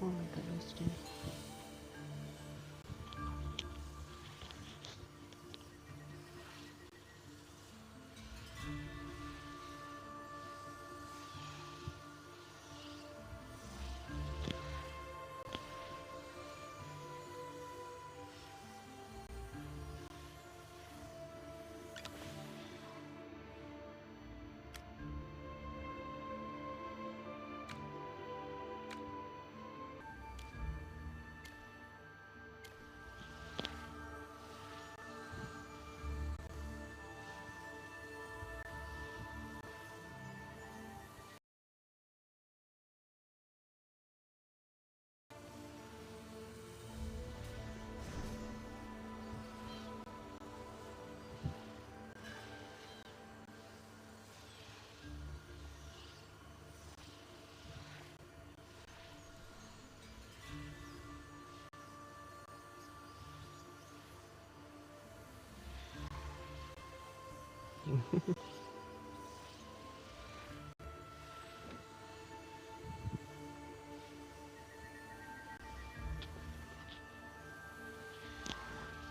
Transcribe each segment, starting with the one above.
Oh my god, what's this?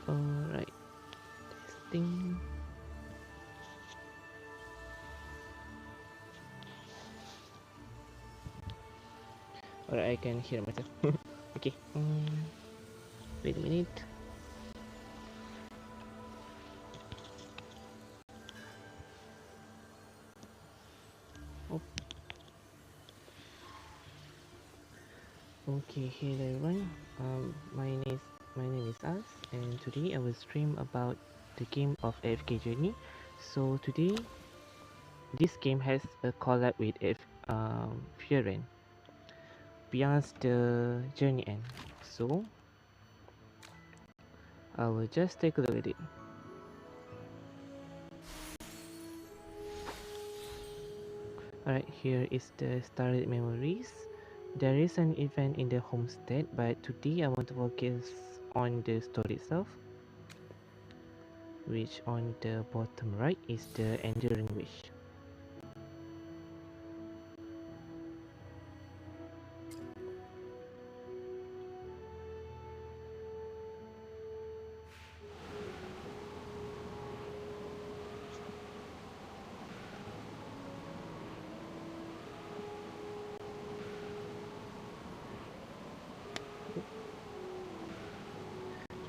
Alright, testing. Alright, I can hear myself. Okay, wait a minute. Oh. Okay, hey everyone. My name is As, and today I will stream about the game of AFK Journey. So today, this game has a collab with Frieren, Beyond the Journey End. So I will just take a look at it. Alright, here is the started memories. There is an event in the homestead, but today I want to focus on the story itself, which on the bottom right is the enduring wish.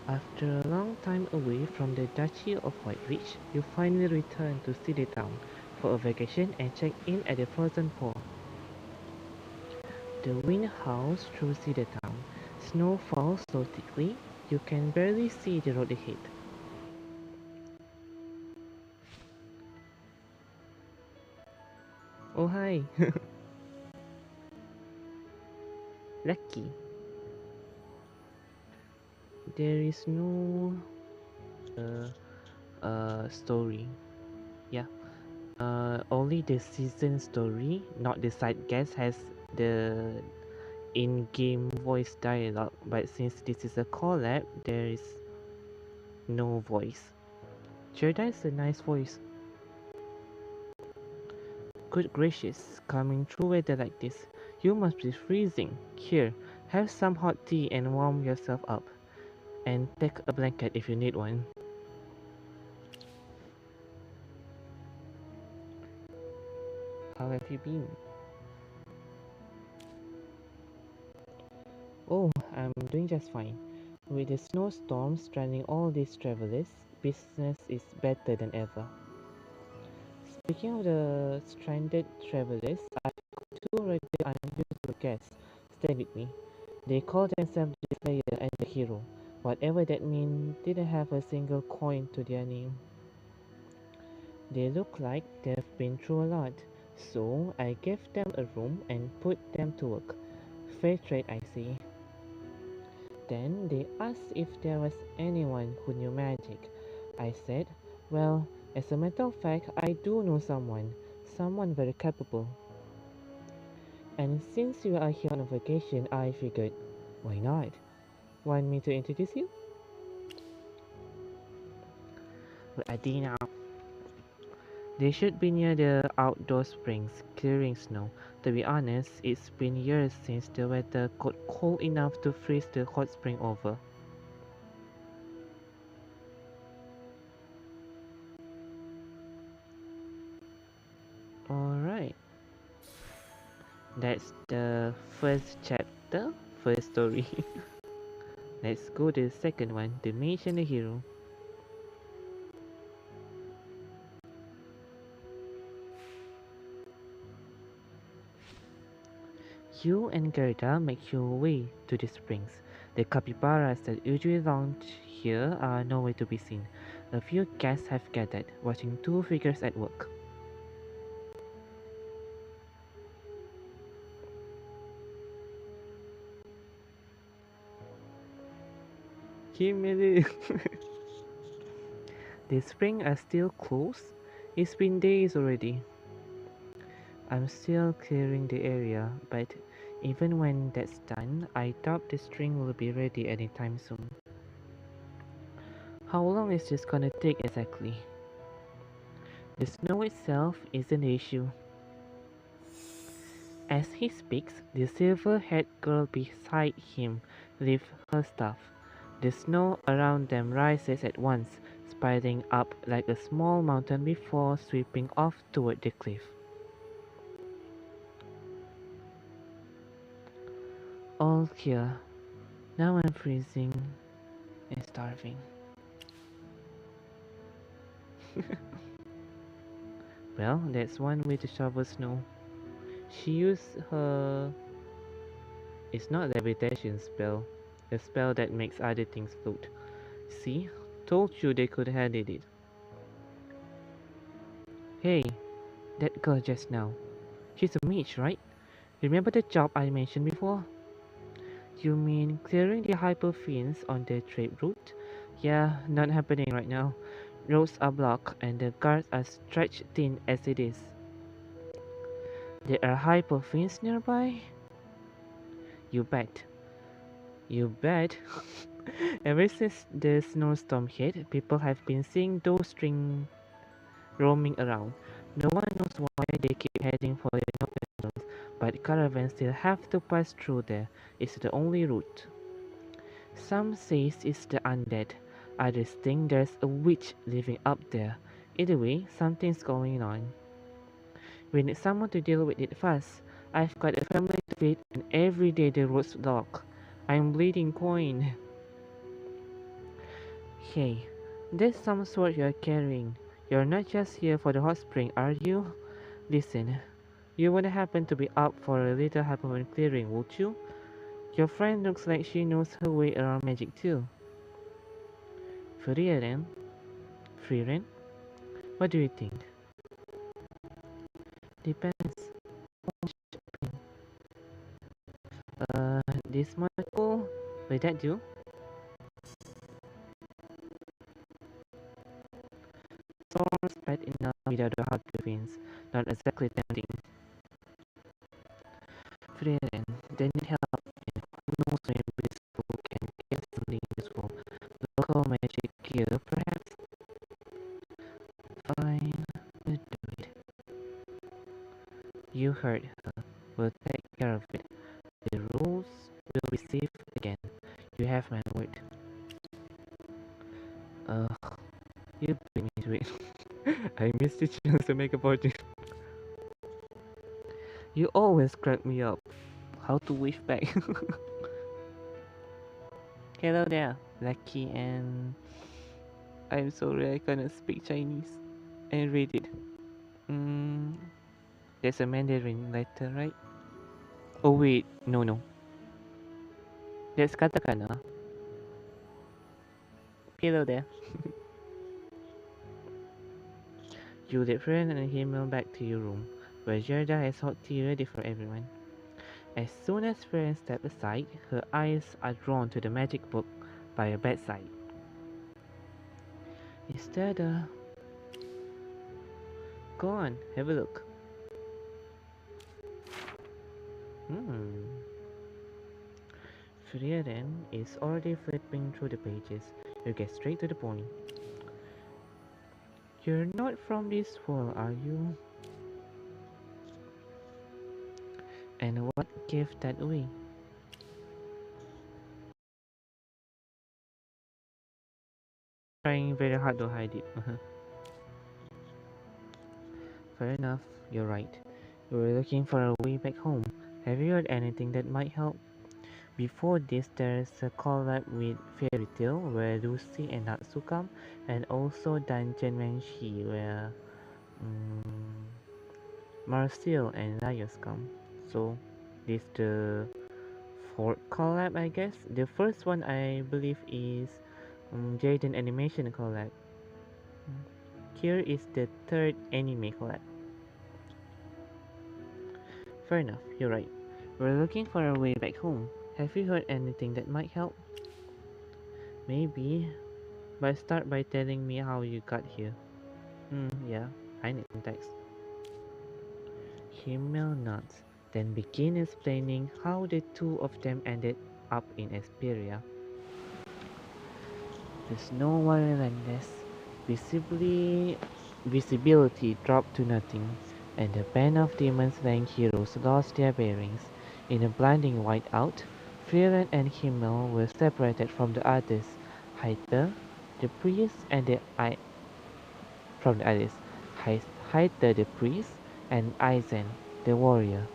After a long time away from the Duchy of Whitereach, you finally return to City Town for a vacation and check in at the Frozen Pole. The wind howls through City Town. Snow falls so thickly you can barely see the road ahead. Oh hi! Lucky. There is no story. Yeah. Only the season story, not the side guest, has the in-game voice dialogue. But since this is a collab, there is no voice. Jerda is a nice voice. Good gracious, coming through weather like this, you must be freezing. Here, have some hot tea and warm yourself up. And take a blanket if you need one. How have you been? Oh, I'm doing just fine. With the snowstorms stranding all these travelers, business is better than ever. Speaking of the stranded travelers, I've got two regular unusual guests staying with me. They call themselves the Slayer and the Hero. Whatever that means, didn't have a single coin to their name. They look like they've been through a lot, so I gave them a room and put them to work. Fair trade, I see. Then they asked if there was anyone who knew magic. I said, well, as a matter of fact, I do know someone very capable. And since you are here on vacation, I figured, why not? Want me to introduce you? Well, Adina. They should be near the outdoor springs, clearing snow. To be honest, it's been years since the weather got cold enough to freeze the hot spring over. Alright, that's the first chapter, first story. Let's go to the second one, the mage and the hero. You and Gerda make your way to the springs. The capybaras that usually lounge here are nowhere to be seen. A few guests have gathered, watching two figures at work. Kimberly! The springs are still closed. It's been days already. I'm still clearing the area, but even when that's done, I doubt the string will be ready anytime soon. How long is this gonna take exactly? The snow itself isn't the issue. As he speaks, the silver-haired girl beside him lifts her staff. The snow around them rises at once, spiraling up like a small mountain before sweeping off toward the cliff. All clear. Now I'm freezing and starving. Well, that's one way to shovel snow. She used her... It's not levitation spell. The spell that makes other things float. See? Told you they could handle it. Hey, that girl just now. She's a mage, right? Remember the job I mentioned before? You mean clearing the hyperfiends on the trade route? Yeah, not happening right now. Roads are blocked and the guards are stretched thin as it is. There are hyperfiends nearby? You bet. You bet. Ever since the snowstorm hit, people have been seeing those strings roaming around. No one knows why they keep heading for the northern zones, but caravans still have to pass through there. It's the only route. Some say it's the undead, others think there's a witch living up there. Either way, something's going on. We need someone to deal with it fast. I've got a family to feed and every day the roads block. I'm bleeding coin. Hey, there's some sword you're carrying. You're not just here for the hot spring, are you? Listen, you wouldn't happen to be up for a little hyperman clearing, would you? Your friend looks like she knows her way around magic too. Frieren? Frieren? What do you think? Depends. This much cool? Will that do? Storms bad enough without the hot pins. Not exactly tempting. Frieren, they need help, and who knows maybe this school can get something useful. Local magic gear, perhaps? Fine, we'll do it. You heard her. We'll take care of it. The rules will be safe again. You have my word. You beat me to it. I missed the chance to make a party. You always crack me up. How to wave back? Hello there, Lucky, and I'm sorry I cannot speak Chinese and read it. There's a Mandarin letter, right? Oh wait, no. That's katakana. Hello there. You let friend and email back to your room, where Gerda has hot tea ready for everyone. As soon as Friend steps aside, her eyes are drawn to the magic book by her bedside. Is that a... Go on, have a look. Frieren is already flipping through the pages. You get straight to the point. You're not from this world, are you? And what gave that away? Trying very hard to hide it. Fair enough, you're right. You were looking for a way back home. Have you heard anything that might help? Before this, there's a collab with Fairy Tail where Lucy and Natsu come, and also Dungeon Manshi where Marcel and Laios come. So, this the fourth collab, I guess. The first one I believe is Jaden Animation collab. Here is the third anime collab. Fair enough, you're right. We're looking for a way back home. Have you heard anything that might help? Maybe, but start by telling me how you got here. Yeah, I need context. Himmel nods, then begin explaining how the two of them ended up in Esperia. The snow was relentless, visibility dropped to nothing, and the band of demon-slaying heroes lost their bearings. In a blinding whiteout, Frieren and Himmel were separated from the others. Heiter, the priest, and the I from the others. Heiter, the priest, and Aizen, the warrior.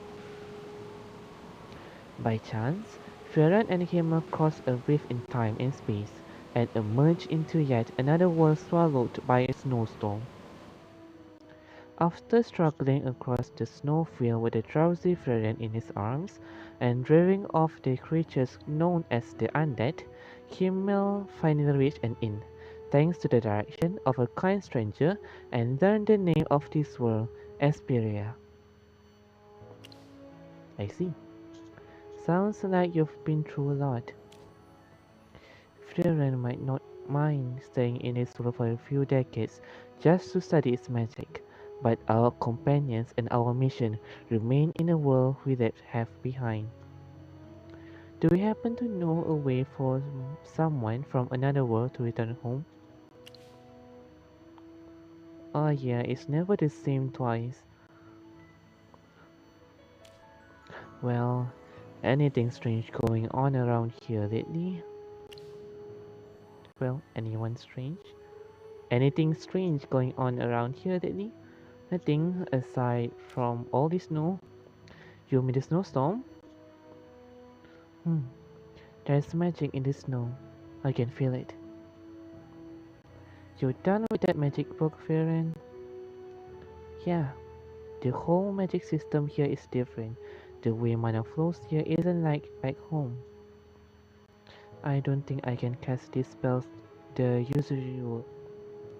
By chance, Frieren and Himmel crossed a rift in time and space, and emerged into yet another world swallowed by a snowstorm. After struggling across the snowfield with the drowsy Frieren in his arms, and driving off the creatures known as the undead, Himmel finally reached an inn, thanks to the direction of a kind stranger, and learned the name of this world, Esperia. I see. Sounds like you've been through a lot. Frieren might not mind staying in his world for a few decades just to study its magic, but our companions and our mission remain in a world we left behind. Do we happen to know a way for someone from another world to return home? Oh yeah, it's never the same twice. Well, anything strange going on around here lately? Well, anyone strange? Anything strange going on around here lately? Nothing aside from all this snow. You mean the snowstorm? Hmm, there's magic in the snow. I can feel it. You done with that magic book, Frieren? Yeah, the whole magic system here is different. The way mana flows here isn't like back home. I don't think I can cast these spells the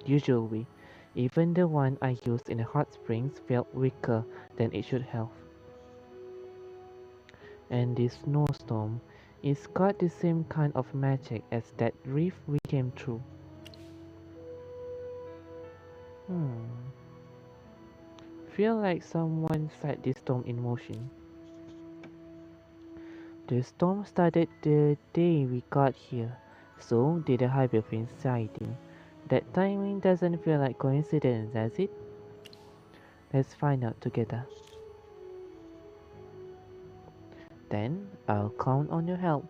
usual way. Even the one I used in the hot springs felt weaker than it should have. And this snowstorm, it's got the same kind of magic as that rift we came through. Hmm. Feel like someone set this storm in motion. The storm started the day we got here. So did the Hyperfin sighting. That timing doesn't feel like coincidence, does it? Let's find out together. Then I'll count on your help.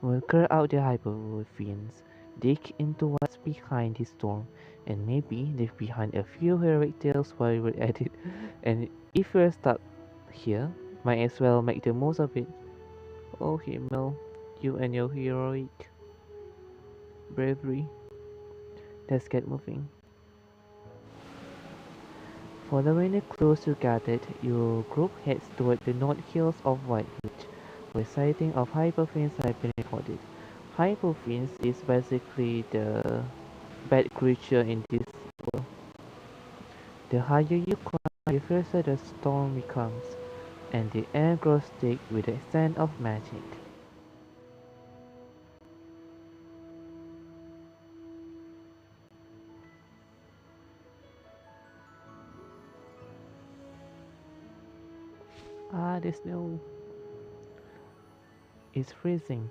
We'll clear out the Hyperfiends, dig into what's behind this storm, and maybe leave behind a few heroic tales while we're at it. And if we're stuck here, might as well make the most of it. Oh Himmel, you and your heroic bravery. Let's get moving. Following the clues you gathered, your group heads toward the north hills of White Ridge, where sightings of Hyperfiends have been recorded. Hyperfiends is basically the bad creature in this world. The higher you climb, the fiercer the storm becomes, and the air grows thick with the scent of magic. Ah, the snow is freezing.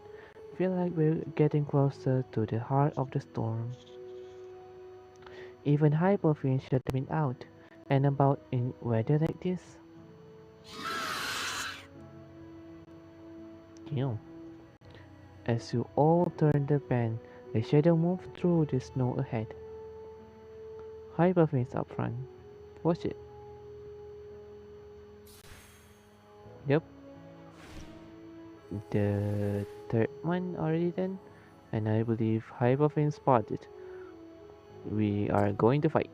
Feel like we're getting closer to the heart of the storm. Even Hyperfiend should have been out and about in weather like this. You. As you all turn the bend, the shadow moves through the snow ahead. Hyperfiend's up front. Watch it. Yep. The third one already done. And I believe Hyperfiend spotted. We are going to fight.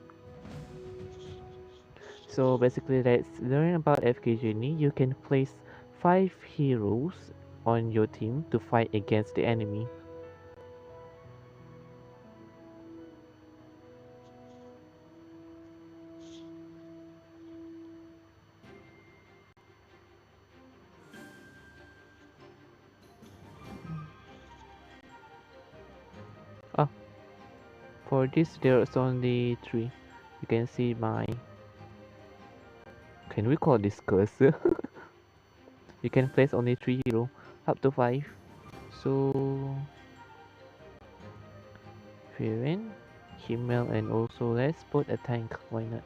So basically let's learn about AFK Journey. You can place 5 heroes on your team to fight against the enemy. Ah, for this there's only 3. You can see my... Can we call this cursor? You can place only 3 hero, up to 5. So... Frieren, Himmel, and also let's put a tank, why not?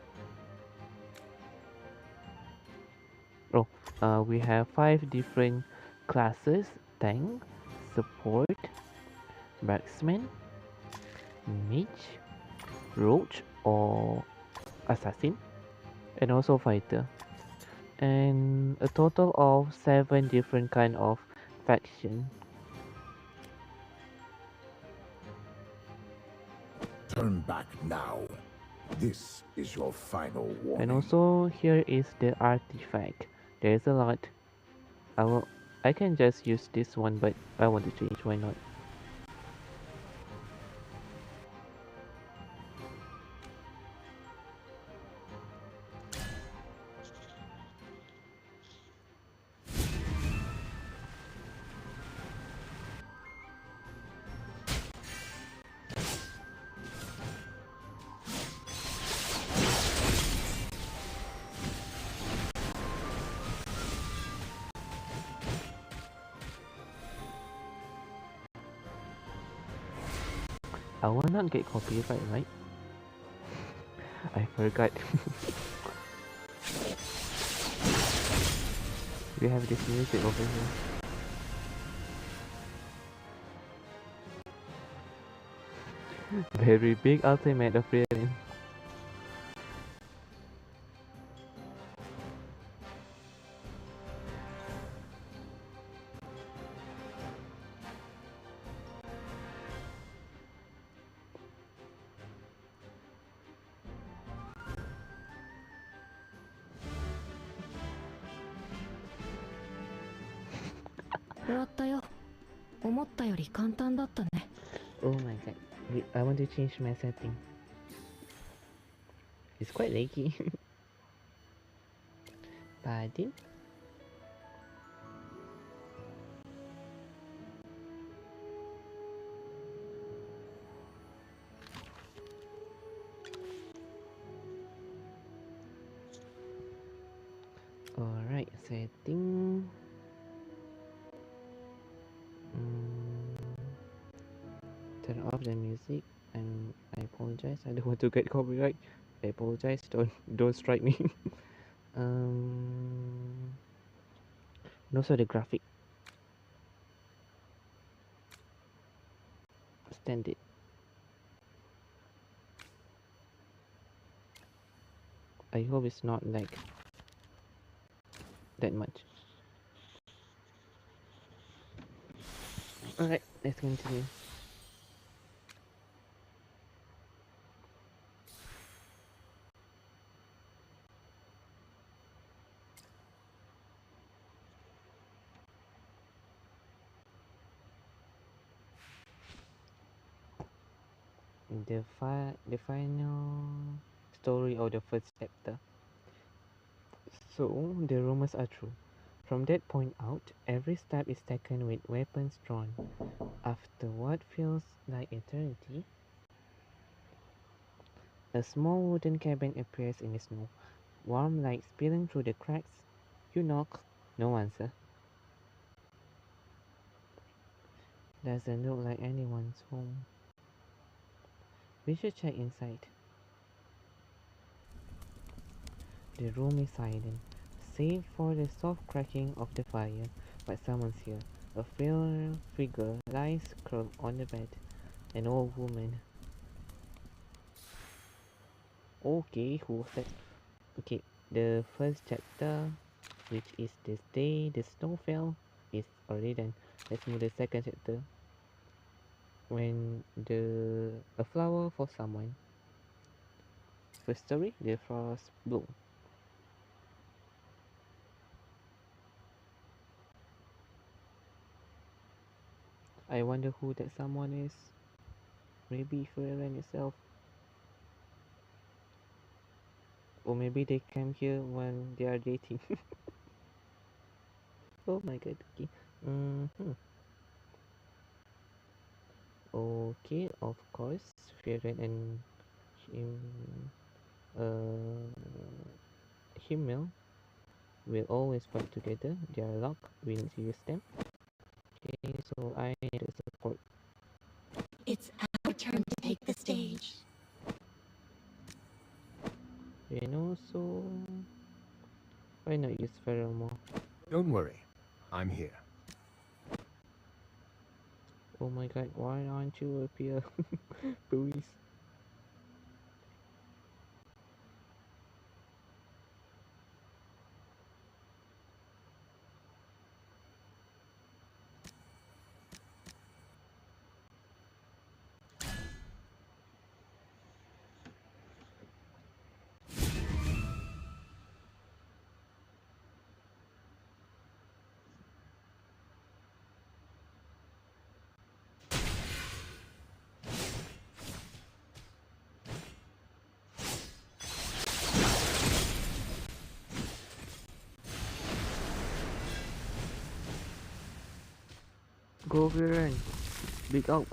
Oh, we have 5 different classes: tank, support, marksman, mage, roach or assassin, and also fighter. And a total of 7 different kind of faction. Turn back now. This is your final warning. And also here is the artifact. There's a lot. I can just use this one, but I want to change, why not? I will not get copyright, right? I forgot. We have this music over here. Very big ultimate of Frieren. Oh my god. Wait, I want to change my setting. It's quite laggy. Pardon? Alright, setting. Turn off the music, and I apologize. I don't want to get copyright. I apologize. Don't strike me. um, and also the graphic. Standard. I hope it's not like that much. Alright, let's continue. The final story of the first chapter. So the rumors are true. From that point out, every step is taken with weapons drawn. After what feels like eternity, a small wooden cabin appears in the snow. Warm light spilling through the cracks. You knock, no answer. Doesn't look like anyone's home. We should check inside. The room is silent, save for the soft cracking of the fire, but someone's here. A frail figure lies curled on the bed. An old woman. Okay, who was that? Okay, the first chapter, which is this day the snow fell, is already done. Let's move to the second chapter. When a flower for someone. First story, the frost bloom. I wonder who that someone is. Maybe Frieren itself. Or maybe they came here when they are dating. Oh my god, okay. Okay, of course, Frieren and him, uh, Himmel will always fight together. They are locked, we need to use them. Okay, so I need to support. It's our turn to take the stage. And also, why not use Pheromone? Don't worry, I'm here. Oh my god, why aren't you appear? Please. Go Viren, big out.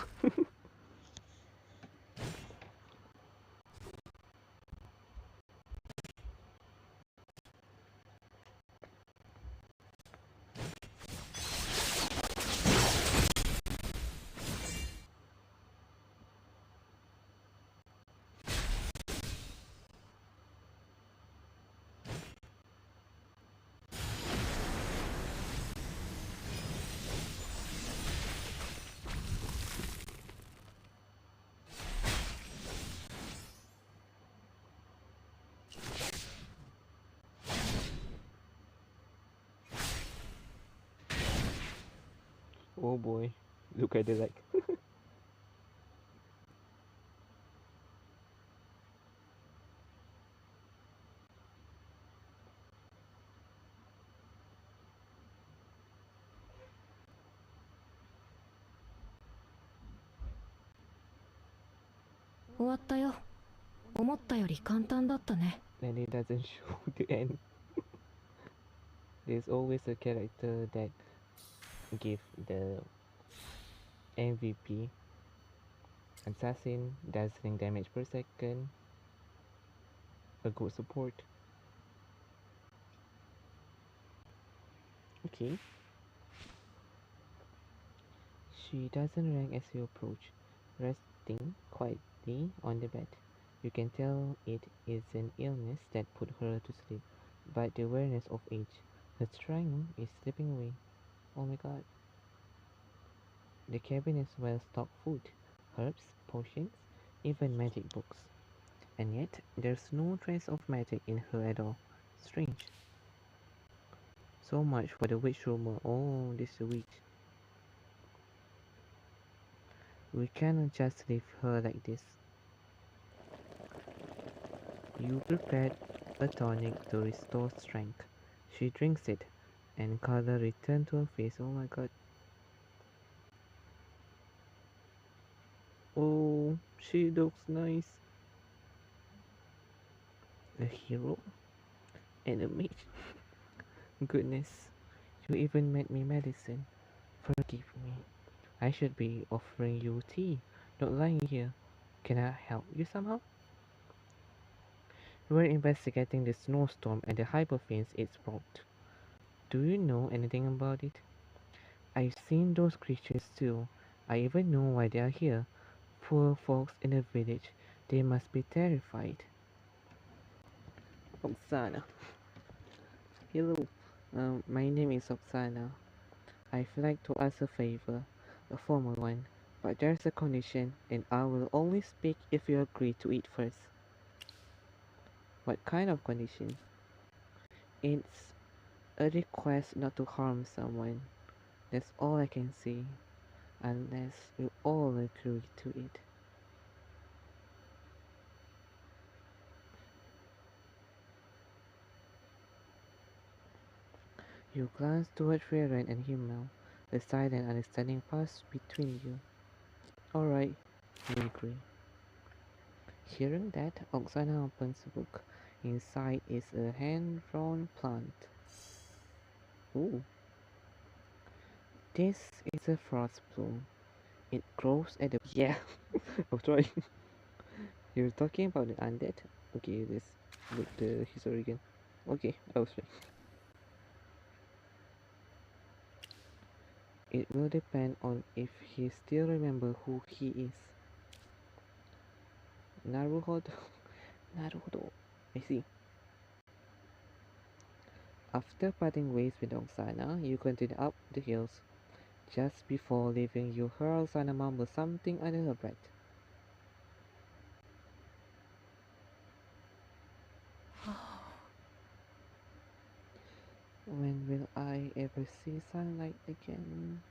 Oh boy, look at the like. And it doesn't show the end. There's always a character that give the MVP assassin dazzling damage per second, a good support. Okay. She doesn't rank as you approach, resting quietly on the bed. You can tell it is an illness that put her to sleep, but the awareness of age, her strength is slipping away. Oh my god. The cabin is well stocked food, herbs, potions, even magic books. And yet, there's no trace of magic in her at all. Strange. So much for the witch rumor. Oh, this is a witch. We cannot just leave her like this. You prepared a tonic to restore strength. She drinks it, and color returned to her face. Oh my god. Oh, she looks nice. A hero? And a mage? Goodness, you even made me medicine. Forgive me. I should be offering you tea, not lying here. Can I help you somehow? We're investigating the snowstorm and the hyperfiends it's brought. Do you know anything about it? I've seen those creatures too. I even know why they are here. Poor folks in the village. They must be terrified. Oksana. Hello. My name is Oksana. I'd like to ask a favor, a formal one, but there's a condition, and I will only speak if you agree to it first. What kind of condition? It's a request not to harm someone. That's all I can say, unless you all agree to it. You glance toward Frieren and Himmel. A silent understanding passed between you. Alright, you agree. Hearing that, Oksana opens a book. Inside is a hand-drawn plant. Ooh. This is a frost bloom. It grows at the... Yeah, I'll try. You're talking about the undead? Okay, let's look the history again. Okay, I was right. It will depend on if he still remember who he is. Naruhodo. Naruhodo. I see. After parting ways with Oksana, you continue up the hills. Just before leaving, you heard Oksana mumble something under her breath. When will I ever see sunlight again?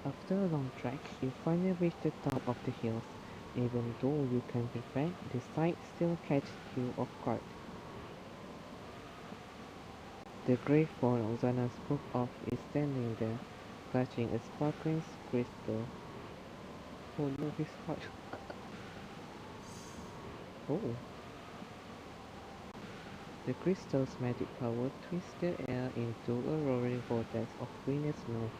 After a long trek, you finally reach the top of the hills. Even though you can be back, the sight still catches you off guard. The grave bone Oksana spoke of is standing there, clutching a sparkling crystal. Oh no, his heart. Oh. The crystal's magic power twists the air into a roaring vortex of wind and snow,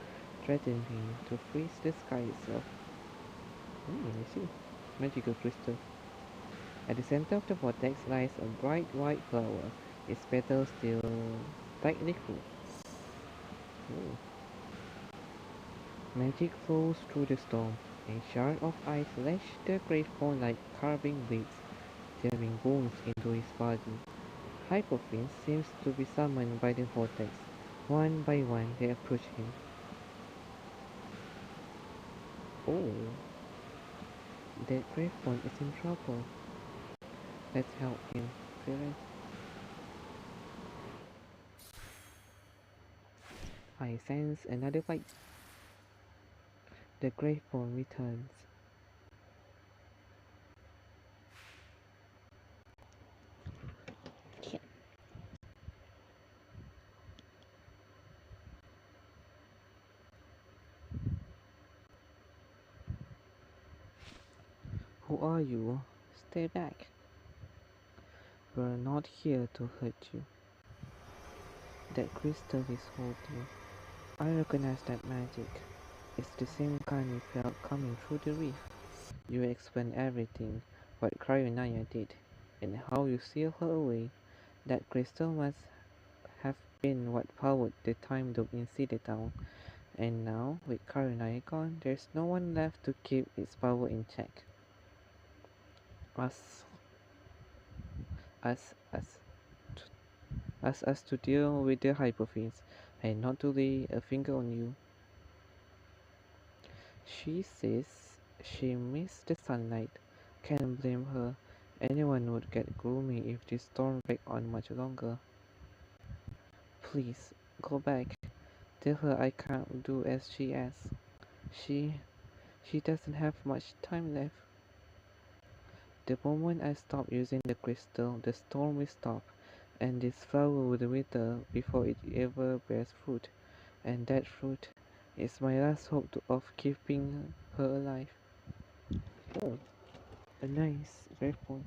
threatening to freeze the sky itself. I see. Magical crystal. At the center of the vortex lies a bright white flower, its petals still tightly closed. Oh. Magic flows through the storm, and shards of ice lash the gravestone like carving blades, tearing wounds into his body. Hypophines seems to be summoned by the vortex. One by one they approach him. Oh, that gravestone is in trouble. Let's help him, Frieren. I sense another fight. The gravestone returns. Who are you? Stay back. We're not here to hurt you. That crystal is holding. I recognize that magic. It's the same kind we felt coming through the reef. You explained everything, what Cryonaya did, and how you sealed her away. That crystal must have been what powered the time dome in City Town. And now, with Cryonaya gone, there's no one left to keep its power in check. Us, us, us, us to deal with the hypophines, and not to lay a finger on you. She says she missed the sunlight. Can't blame her. Anyone would get gloomy if this storm dragged on much longer. Please, go back. Tell her I can't do as she asks. She she doesn't have much time left. The moment I stop using the crystal, the storm will stop, and this flower will wither before it ever bears fruit. And that fruit is my last hope of keeping her alive. Oh, a nice weapon.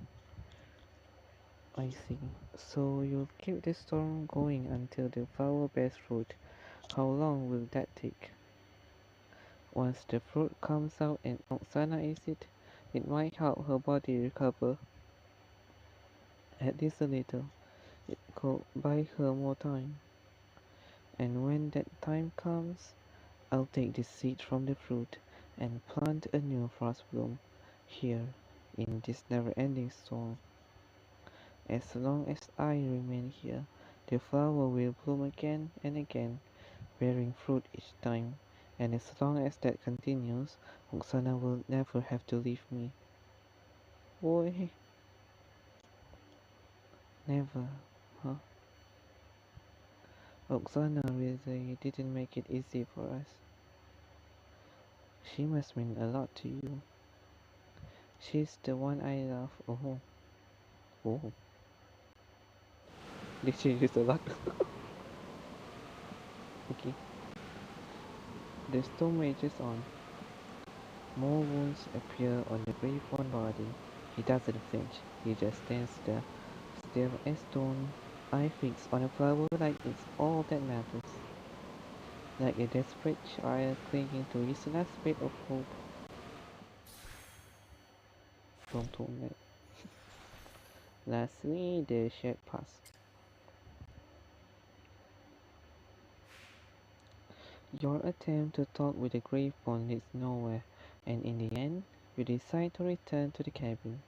I see. So you'll keep the storm going until the flower bears fruit. How long will that take? Once the fruit comes out and Oksana eats it, it might help her body recover. At least a little. It could buy her more time. And when that time comes, I'll take the seed from the fruit and plant a new frost bloom here in this never-ending storm. As long as I remain here, the flower will bloom again and again, bearing fruit each time. And as long as that continues, Oksana will never have to leave me. Boy, never, huh? Oksana really didn't make it easy for us. She must mean a lot to you. She's the one I love. Oh, oh. Did she use a lot? Okay. The storm rages on. More wounds appear on the Greyborn body. He doesn't flinch. He just stands there, still as stone, eye fixed on a flower like it's all that matters. Like a desperate child clinging to his last bit of hope. From Tone. Lastly, the shed passed. Your attempt to talk with the Graveborn leads nowhere, and in the end, you decide to return to the cabin.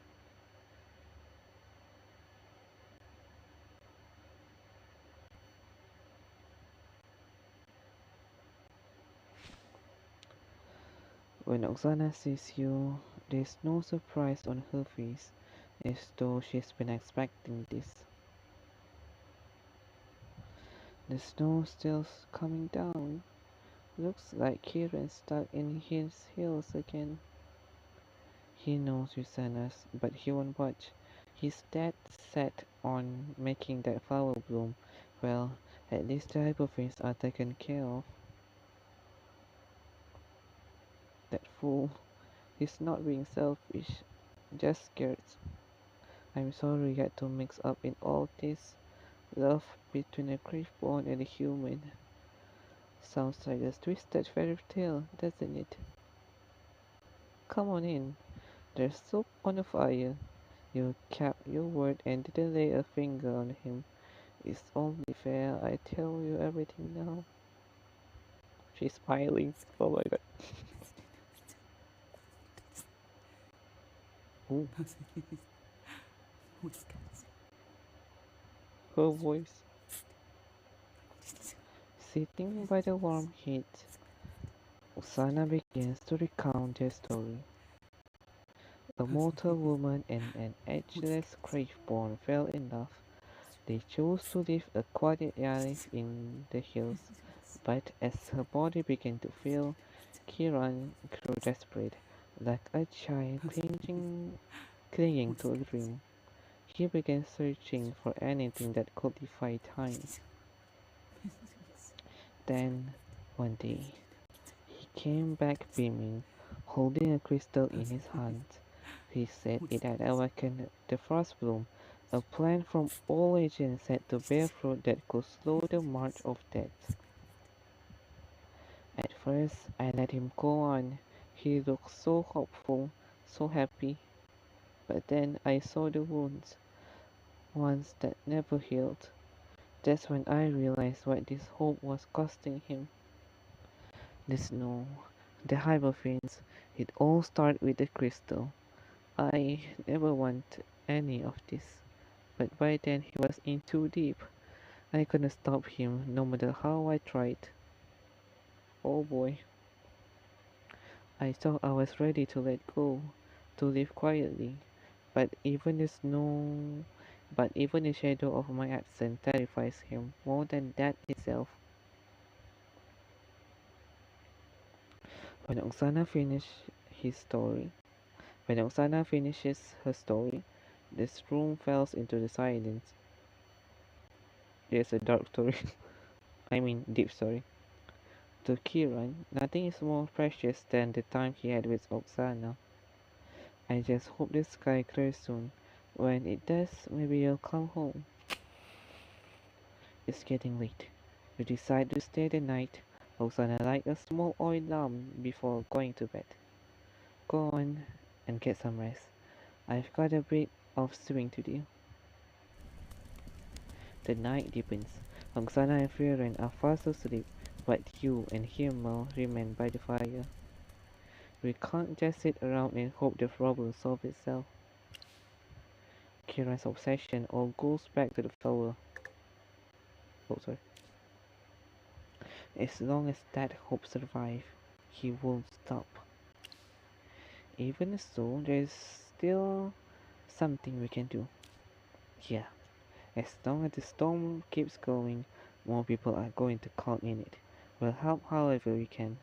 When Oksana sees you, there's no surprise on her face, as though she's been expecting this. The snow's still coming down. Looks like Kieran's stuck in his heels again. He knows you sent us, but he won't budge. He's dead set on making that flower bloom. Well, at least the hypophines are taken care of. That fool. He's not being selfish, just scared. I'm sorry you had to mix up in all this. Love between a Graveborn and a human. Sounds like a twisted fairy tale, doesn't it? Come on in. There's soup on the fire. You kept your word and didn't lay a finger on him. It's only fair I tell you everything now. She's smiling. Oh my god. Ooh, her voice. Sitting by the warm heat, Usana begins to recount their story. A mortal woman and an ageless Graveborn fell in love. They chose to live a quiet life in the hills, but as her body began to fail, Kiran grew desperate, like a child clinging to a dream. He began searching for anything that could defy time. Then, one day, he came back beaming, holding a crystal in his hand. He said it had awakened the frost bloom, a plant from all ages said to bear fruit that could slow the march of death. At first, I let him go on. He looked so hopeful, so happy. But then I saw the wounds, ones that never healed. That's when I realized what this hope was costing him. The snow, the hypophines, it all started with the crystal. I never wanted any of this. But by then he was in too deep. I couldn't stop him no matter how I tried. Oh boy. I thought I was ready to let go, to live quietly. But even the snow, but even the shadow of my absence terrifies him more than death itself. When Oksana his story, when Oksana finishes her story, this room falls into the silence. There's a dark story. I mean, deep story. To Kiran, nothing is more precious than the time he had with Oksana. I just hope the sky clears soon. When it does, maybe you'll come home. It's getting late. You decide to stay the night. Oksana light a small oil lamp before going to bed. Go on and get some rest. I've got a bit of sewing to do. The night deepens. Oksana and Frieren are fast asleep, but you and Himmel remain by the fire. We can't just sit around and hope the problem solves itself. Kieran's obsession all goes back to the flower. Oh, sorry. As long as that hope survives, he won't stop. Even so, there's still something we can do. Yeah, as long as the storm keeps going, more people are going to count in it. We'll help however we can.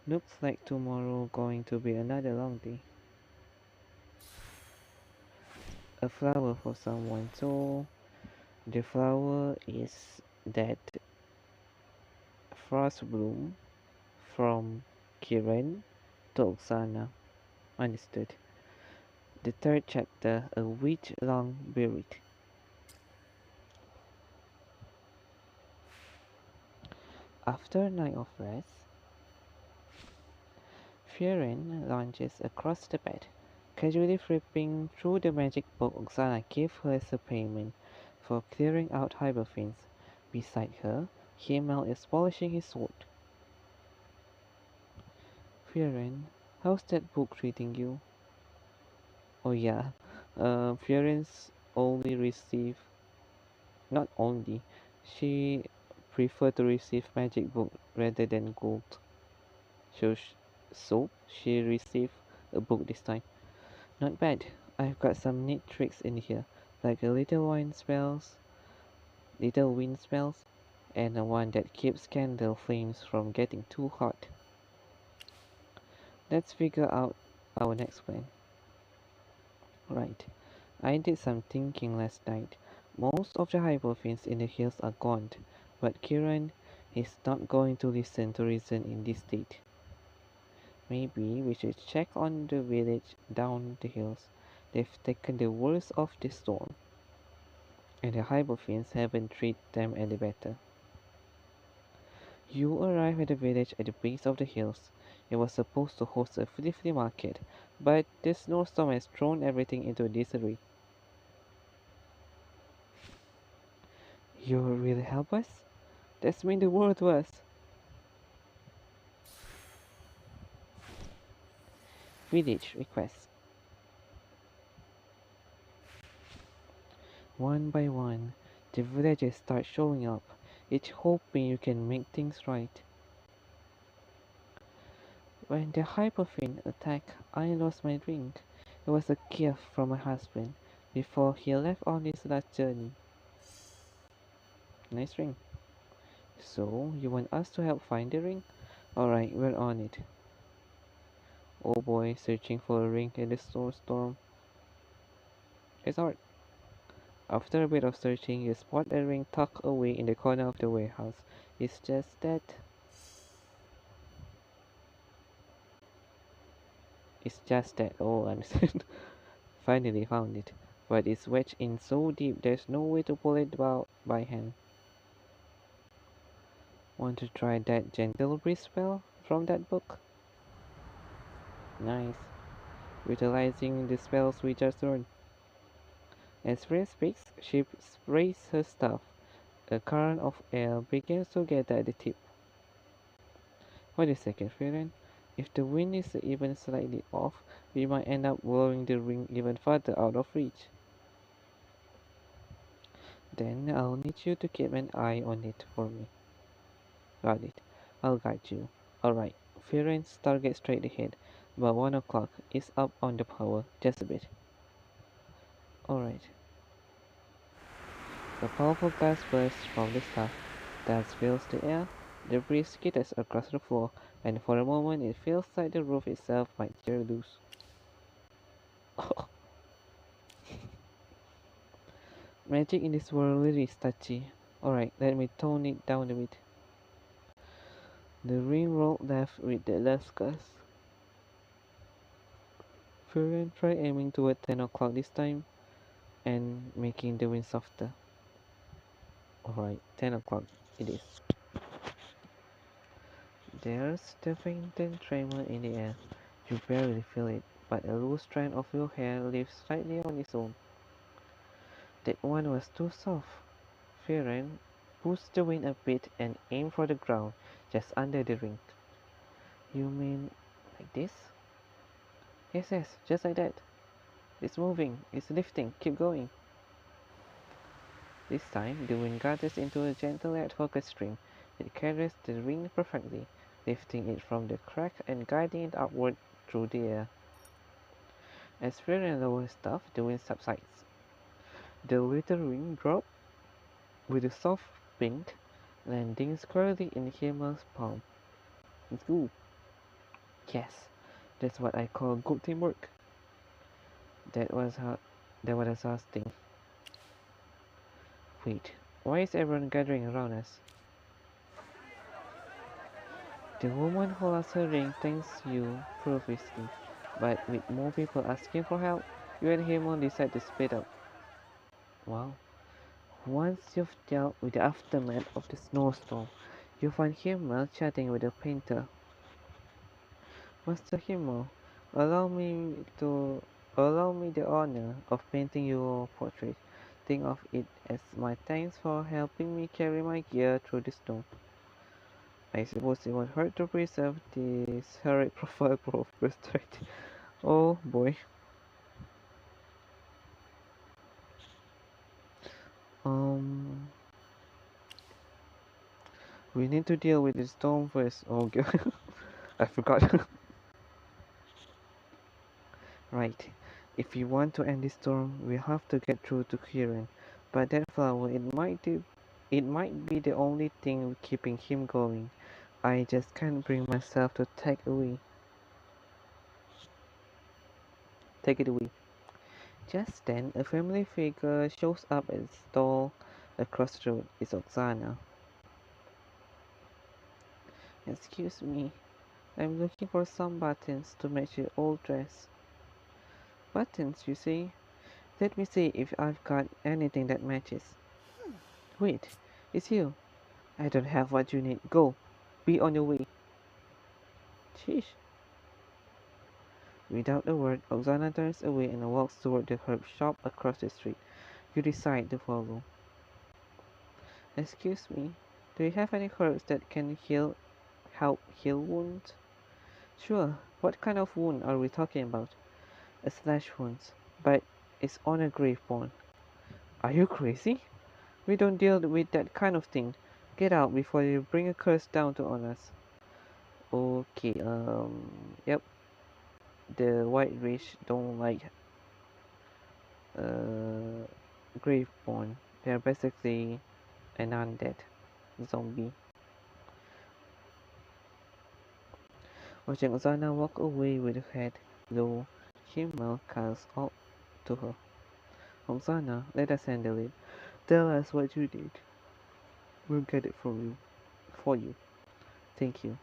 Looks like tomorrow going to be another long day. A flower for someone, so the flower is that frost bloom from Kiran to Oksana. Understood. The third chapter, a week long buried. After a night of rest, Frieren lunges across the bed, casually flipping through the magic book Oksana gave her as a payment for clearing out Hyberfins. Beside her, Himmel is polishing his sword. Frieren, how's that book treating you? Oh yeah, Fioren's only receive, not only, she prefer to receive magic book rather than gold. So, so she received a book this time. Not bad. I've got some neat tricks in here, like a little wind spells, and a one that keeps candle flames from getting too hot. Let's figure out our next plan. Right. I did some thinking last night. Most of the hyperfins in the hills are gone, but Kiran is not going to listen to reason in this state. Maybe we should check on the village down the hills. They've taken the worst of the storm, and the hyperfins haven't treated them any better. You arrive at the village at the base of the hills. It was supposed to host a flea market, but the snowstorm has thrown everything into disarray. You really help us? That's mean the world to us. Village requests. One by one, the villagers start showing up, each hoping you can make things right. When the hyperfin attacked, I lost my ring. It was a gift from my husband before he left on his last journey. Nice ring. So, you want us to help find the ring? Alright, we're on it. Oh boy, searching for a ring in the snowstorm. It's hard. After a bit of searching, you spot a ring tucked away in the corner of the warehouse. It's just that. It's just that. Oh, I understand. Finally found it. But it's wedged in so deep there's no way to pull it out by hand. Want to try that gentle breeze spell from that book? Nice. Utilizing the spells we just learned. As Freya speaks, she sprays her staff. A current of air begins to gather at the tip. Wait a second, Frieren. If the wind is even slightly off, we might end up blowing the ring even farther out of reach. Then I'll need you to keep an eye on it for me. Got it. I'll guide you. Alright. Frien's target straight ahead. About 1 o'clock is up on the power. Just a bit. Alright. A powerful gust bursts from the staff. Dust fills the air. The breeze skitters across the floor, and for a moment it feels like the roof itself might tear loose. Magic in this world really is touchy. Alright, let me tone it down a bit. The ring rolled left with the last gust. Furion tried aiming toward 10 o'clock this time and making the wind softer. Alright, 10 o'clock it is. There's the faintest tremor in the air. You barely feel it, but a loose strand of your hair lifts slightly on its own. That one was too soft. Frieren pushed the wind a bit and aimed for the ground just under the ring. You mean like this? Yes, yes, just like that. It's moving, it's lifting, keep going. This time, the wind gathers into a gentle yet focused stream. It carries the ring perfectly, lifting it from the crack and guiding it upward through the air. As Frieren lowers stuff, the wind subsides. The little ring drops with a soft pink, landing squarely in Himmel's palm. It's good. Yes, that's what I call good teamwork. That was how. That was exhausting. Wait, why is everyone gathering around us? The woman who lost her ring thanks you profusely, but with more people asking for help, you and Himmel decide to split up. Wow. Once you've dealt with the aftermath of the snowstorm, you find Himmel chatting with the painter. Master Himmel, allow me to allow me the honor of painting your portrait. Think of it as my thanks for helping me carry my gear through the snow. I suppose it won't hurt to preserve this heroic profile portrait. Oh boy. Um, we need to deal with the storm first. Oh god, I forgot. Right. If we want to end this storm, we have to get through to Kieran. But that flower, it might be the only thing keeping him going. I just can't bring myself to take it away. Just then, a family figure shows up at the stall across the road. It's Oksana. Excuse me, I'm looking for some buttons to match your old dress. Buttons, you see? Let me see if I've got anything that matches. Wait, it's you. I don't have what you need. Go. Be on your way. Sheesh. Without a word, Oksana turns away and walks toward the herb shop across the street. You decide to follow. Excuse me, do you have any herbs that can help heal wounds? Sure. What kind of wound are we talking about? A slash wound, but it's on a grave bone. Are you crazy? We don't deal with that kind of thing. Get out before you bring a curse down on us. Okay, yep. The White Witch don't like uh, Graveborn. They're basically an undead zombie. Watching Ozana walk away with her head low, Himmel calls out to her. Ozana, let us handle it. Tell us what you did. We'll get it for you. Thank you.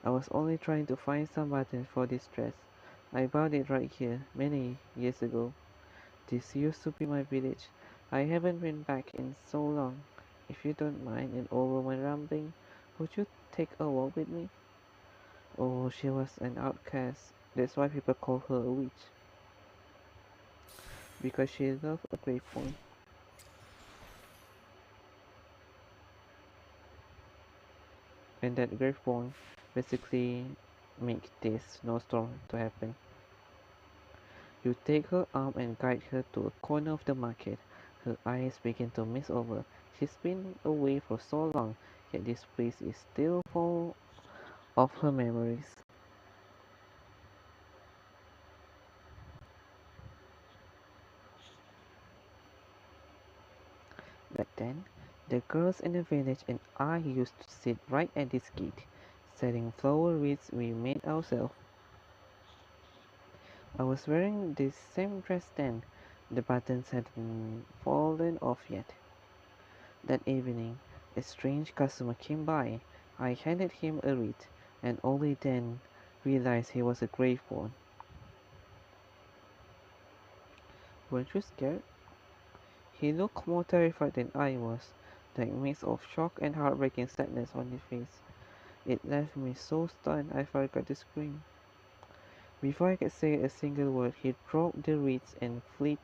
I was only trying to find some buttons for this dress. I bought it right here, many years ago. This used to be my village. I haven't been back in so long. If you don't mind an old woman rambling, would you take a walk with me? Oh, she was an outcast. That's why people call her a witch. Because she loved a great point. And that great point basically makes this snowstorm to happen. You take her arm and guide her to a corner of the market. Her eyes begin to mist over. She's been away for so long, yet this place is still full of her memories. Back then, the girls in the village and I used to sit right at this gate, selling flower wreaths we made ourselves. I was wearing this same dress then. The buttons hadn't fallen off yet. That evening, a strange customer came by. I handed him a wreath, and only then realized he was a graveborn. Weren't you scared? He looked more terrified than I was, that mix of shock and heartbreaking sadness on his face. It left me so stunned I forgot to scream. Before I could say a single word, he dropped the reeds and fled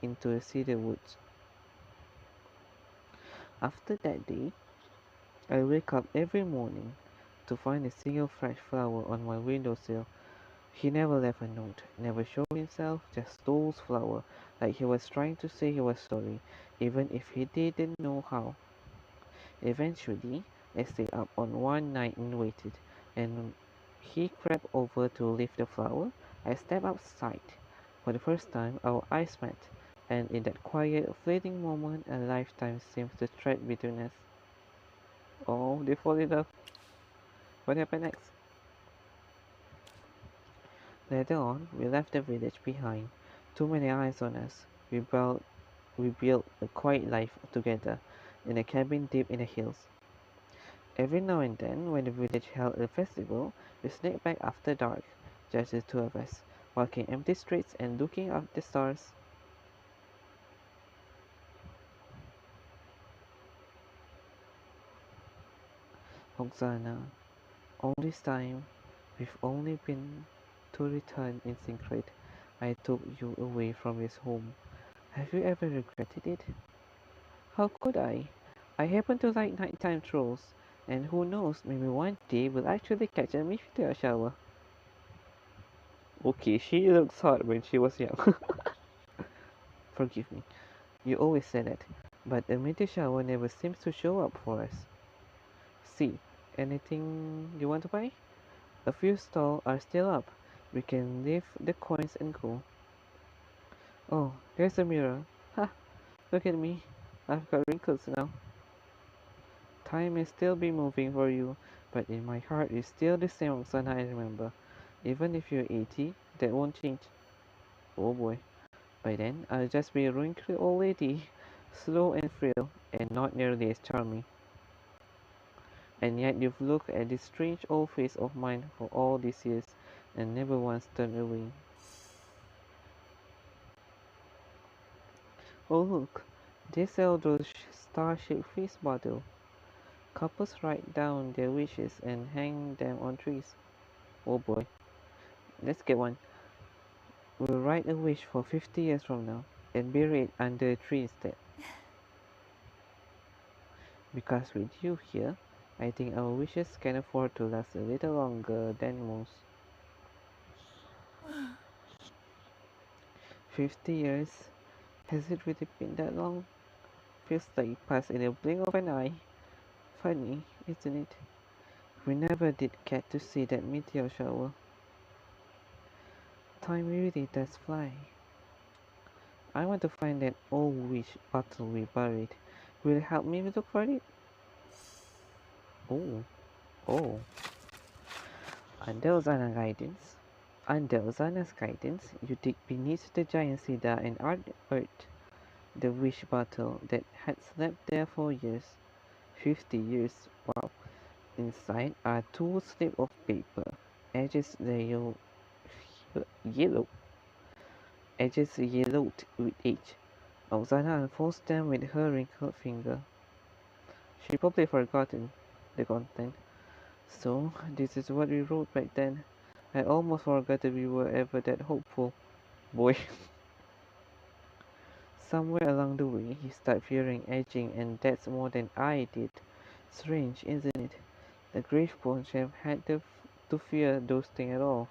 into the cedar woods. After that day, I wake up every morning to find a single fresh flower on my windowsill. He never left a note, never showed himself, just stole flower, like he was trying to say he was sorry, even if he didn't know how. Eventually, I stayed up on one night and waited, and he crept over to lift the flower. I stepped outside. For the first time, our eyes met, and in that quiet, fleeting moment, a lifetime seems to thread between us. Oh, they fall in love. What happened next? Later on, we left the village behind. Too many eyes on us. We built a quiet life together in a cabin deep in the hills. Every now and then, when the village held a festival, we sneaked back after dark, just the two of us, walking empty streets and looking up the stars. Oksana, all this time, we've only been to return in secret. I took you away from his home. Have you ever regretted it? How could I? I happen to like nighttime trolls, and who knows, maybe one day we'll actually catch a meteor shower. Okay, she looked hot when she was young. Forgive me. You always say that, but a meteor shower never seems to show up for us. See, anything you want to buy? A few stalls are still up. We can leave the coins and go. Oh, there's a mirror. Ha! Look at me. I've got wrinkles now. Time may still be moving for you, but in my heart it's still the same Oksana I remember. Even if you're 80, that won't change. Oh boy. By then, I'll just be a wrinkly old lady, slow and frail, and not nearly as charming. And yet you've looked at this strange old face of mine for all these years and never once turned away. Oh look, they sell those star-shaped face bottle. Couples write down their wishes and hang them on trees. Oh boy, let's get one. We'll write a wish for 50 years from now and bury it under a tree instead. Because with you here, I think our wishes can afford to last a little longer than most. 50 years? Has it really been that long? Feels like it passed in a blink of an eye. Funny, isn't it? We never did get to see that meteor shower. Time really does fly. I want to find that old wish bottle we buried. Will you help me look for it? Oh, oh. Under Ozana guidance. Under Ozana's guidance, you dig beneath the giant cedar and unearth the wish bottle that had slept there for years. 50 years, wow. Inside are two slips of paper, edges yellow, edges yellowed with age. Oksana unfolds them with her wrinkled finger. She probably forgotten the content. So, this is what we wrote back then. I almost forgot that we were ever that hopeful. Boy. Somewhere along the way, he started fearing aging, and that's more than I did. Strange, isn't it? The Gravebone chef had to fear those things at all.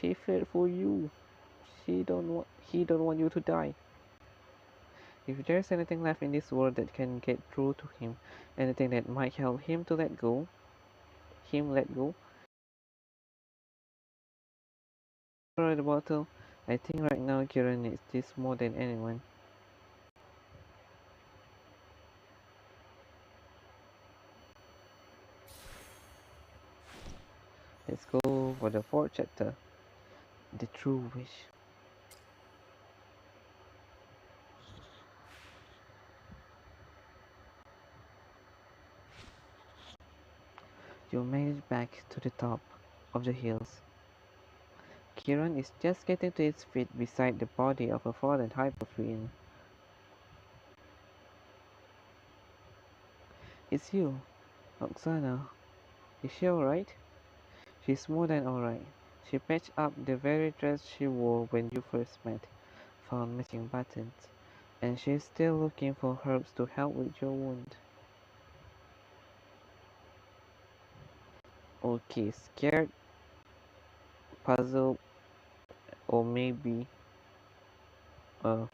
She feared for you. He don't want you to die. If there's anything left in this world that can get through to him, anything that might help him to let go, for the bottle, I think right now Kieran needs this more than anyone. Let's go for the fourth chapter, the true wish. You made it back to the top of the hills. Kieran is just getting to his feet beside the body of a fallen hyperfiend. It's you, Oksana. Is she alright? She's more than alright. She patched up the very dress she wore when you first met, found missing buttons, and she's still looking for herbs to help with your wound. Okay, scared, puzzled, or maybe uh,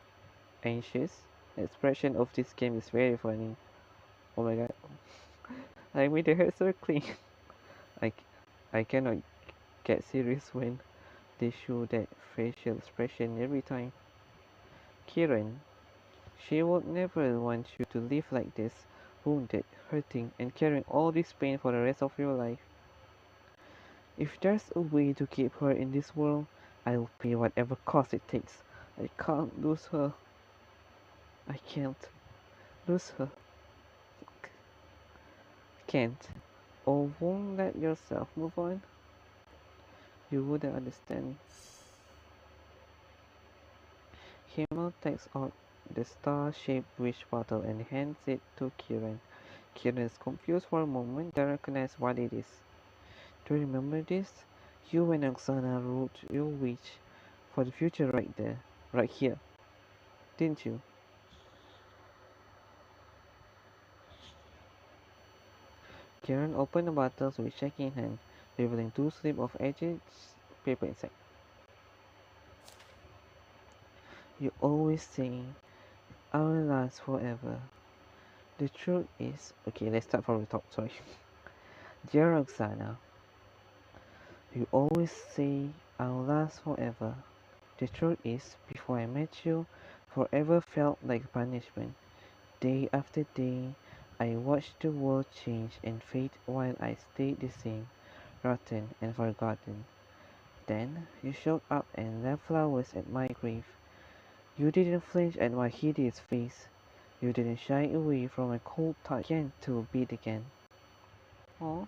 anxious. The expression of this game is very funny. Oh my god, I made the hair circling. I, I cannot get serious when they show that facial expression every time. Kieran, she would never want you to live like this, wounded, hurting, and carrying all this pain for the rest of your life. If there's a way to keep her in this world, I'll pay whatever cost it takes. I can't lose her. I can't lose her. Can't. Or won't let yourself move on. You wouldn't understand. Himmel takes out the star-shaped wish bottle and hands it to Kieran. Kieran is confused for a moment, then recognizes what it is. Do you remember this? You and Oksana wrote your wish for the future right there, right here, didn't you? Kieran opened the bottles with shaking hand, revealing two slips of edged paper inside. You always say I will last forever. The truth is, okay, let's start from the top. Sorry, dear Oksana, you always say I'll last forever. The truth is, before I met you, forever felt like punishment. Day after day, I watched the world change and fade while I stayed the same, rotten and forgotten. Then you showed up and left flowers at my grave. You didn't flinch at my hideous face. You didn't shy away from my cold touch again to beat again. Oh,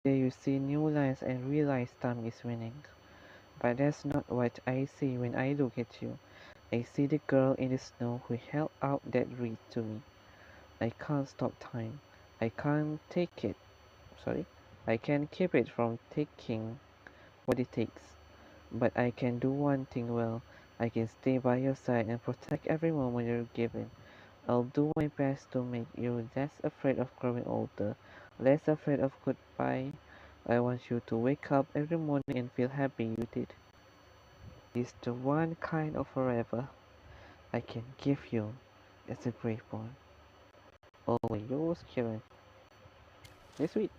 there you see new lines and realize time is winning. But that's not what I see when I look at you. I see the girl in the snow who held out that wreath to me. I can't stop time. I can't take it. Sorry. I can't keep it from taking what it takes. But I can do one thing well. I can stay by your side and protect every moment you're given. I'll do my best to make you less afraid of growing older, less afraid of goodbye. I want you to wake up every morning and feel happy you did. It's the one kind of forever I can give you as a great bond. Always yours, Kieran. Next week.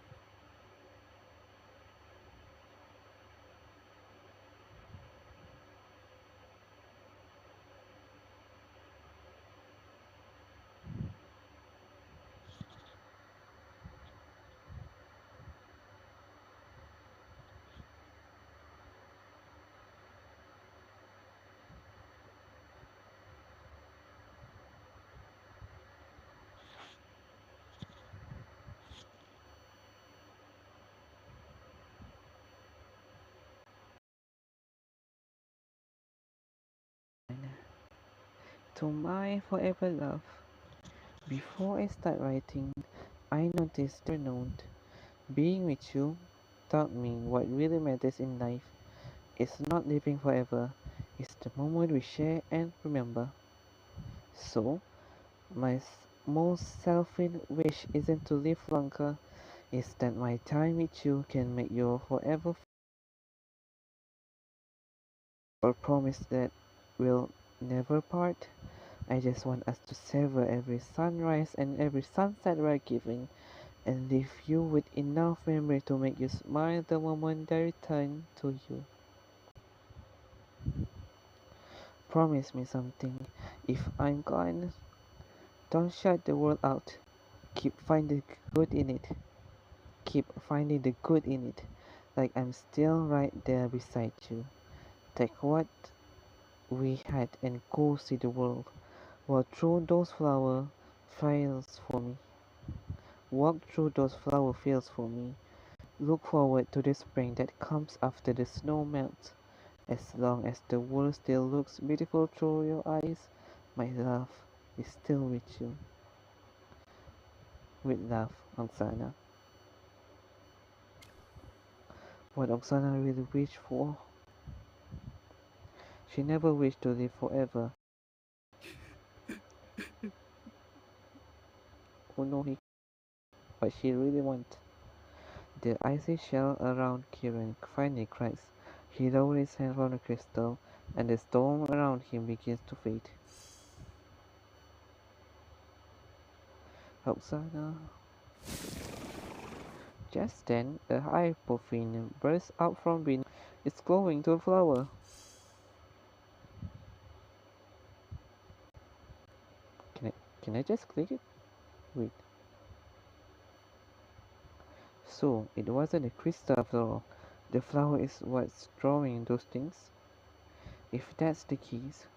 To my forever love, before I start writing, I noticed the note. Being with you taught me what really matters in life. It's not living forever, it's the moment we share and remember. So, my most selfish wish isn't to live longer, it's that my time with you can make you forever or promise that we'll never part. I just want us to savor every sunrise and every sunset we're given and leave you with enough memory to make you smile the moment I return to you. Promise me something. If I'm gone, don't shut the world out. Keep finding good in it. Keep finding the good in it. Like I'm still right there beside you. Take what we had and go see the world. Walk through those flower fields for me. Walk through those flower fields for me. Look forward to the spring that comes after the snow melts. As long as the world still looks beautiful through your eyes, my love is still with you. With love, Oksana. What Oksana really wished for? She never wished to live forever. who know what she really wants. The icy shell around Kieran finally cracks. He lowers his hand from the crystal, and the storm around him begins to fade. Roxana. Just then, a hypophene bursts out from beneath. It's glowing to a flower. Can I just click it? Wait. So, it wasn't a crystal after all. The flower is what's drawing those things? If that's the case.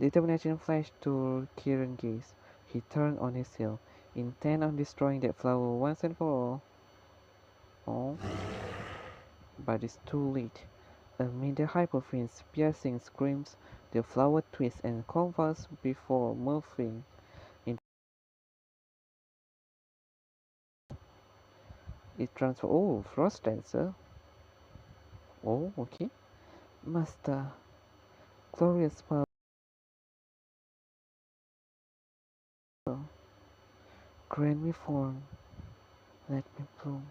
Determination flashed to Kieran's gaze. He turned on his heel, intent on destroying that flower once and for all. Oh, but it's too late. Amid the hypophene's piercing screams, the flower twists and convulses before moving. It transforms. Oh, Frost Dancer. Oh, okay. Master. Glorious power. Grant me form. Let me bloom.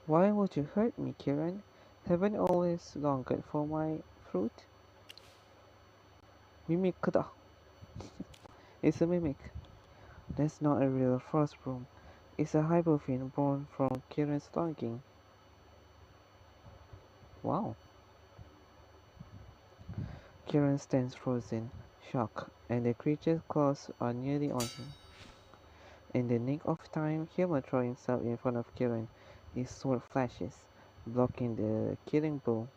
Why would you hurt me, Kieran? Haven't always longed for my fruit? Mimikda. It's a mimic. That's not a real frost bloom. It's a hypophene born from Kieran's longing. Wow. Kieran stands frozen, shocked, and the creature's claws are nearly on him. In the nick of time, Hilma throws himself in front of Kieran. His sword flashes, blocking the killing blow.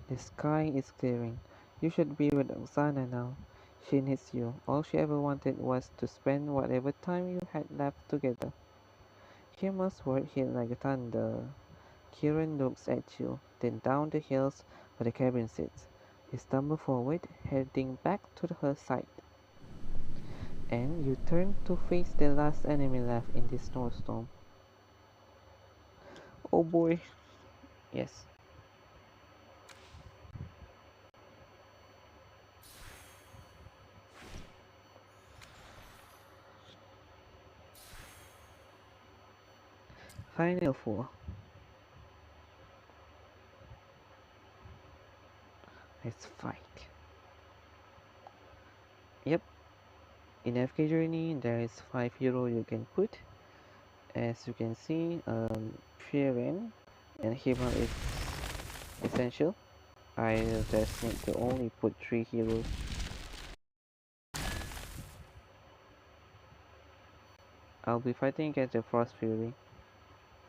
The sky is clearing. You should be with Oksana now. She needs you. All she ever wanted was to spend whatever time you had left together. Hilma's word hit like thunder. Kieran looks at you, then down the hills where the cabin sits. He stumbles forward, heading back to her side. And you turn to face the last enemy left in this snowstorm. Oh boy. Yes. Final 4. Let's fight. Yep. In AFK Journey, there is 5 heroes you can put. As you can see, Frieren and Hema is essential. I just need to only put 3 heroes. I'll be fighting against the Frost Fury.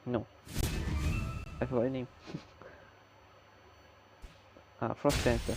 No, I forgot the name. Frost Dancer.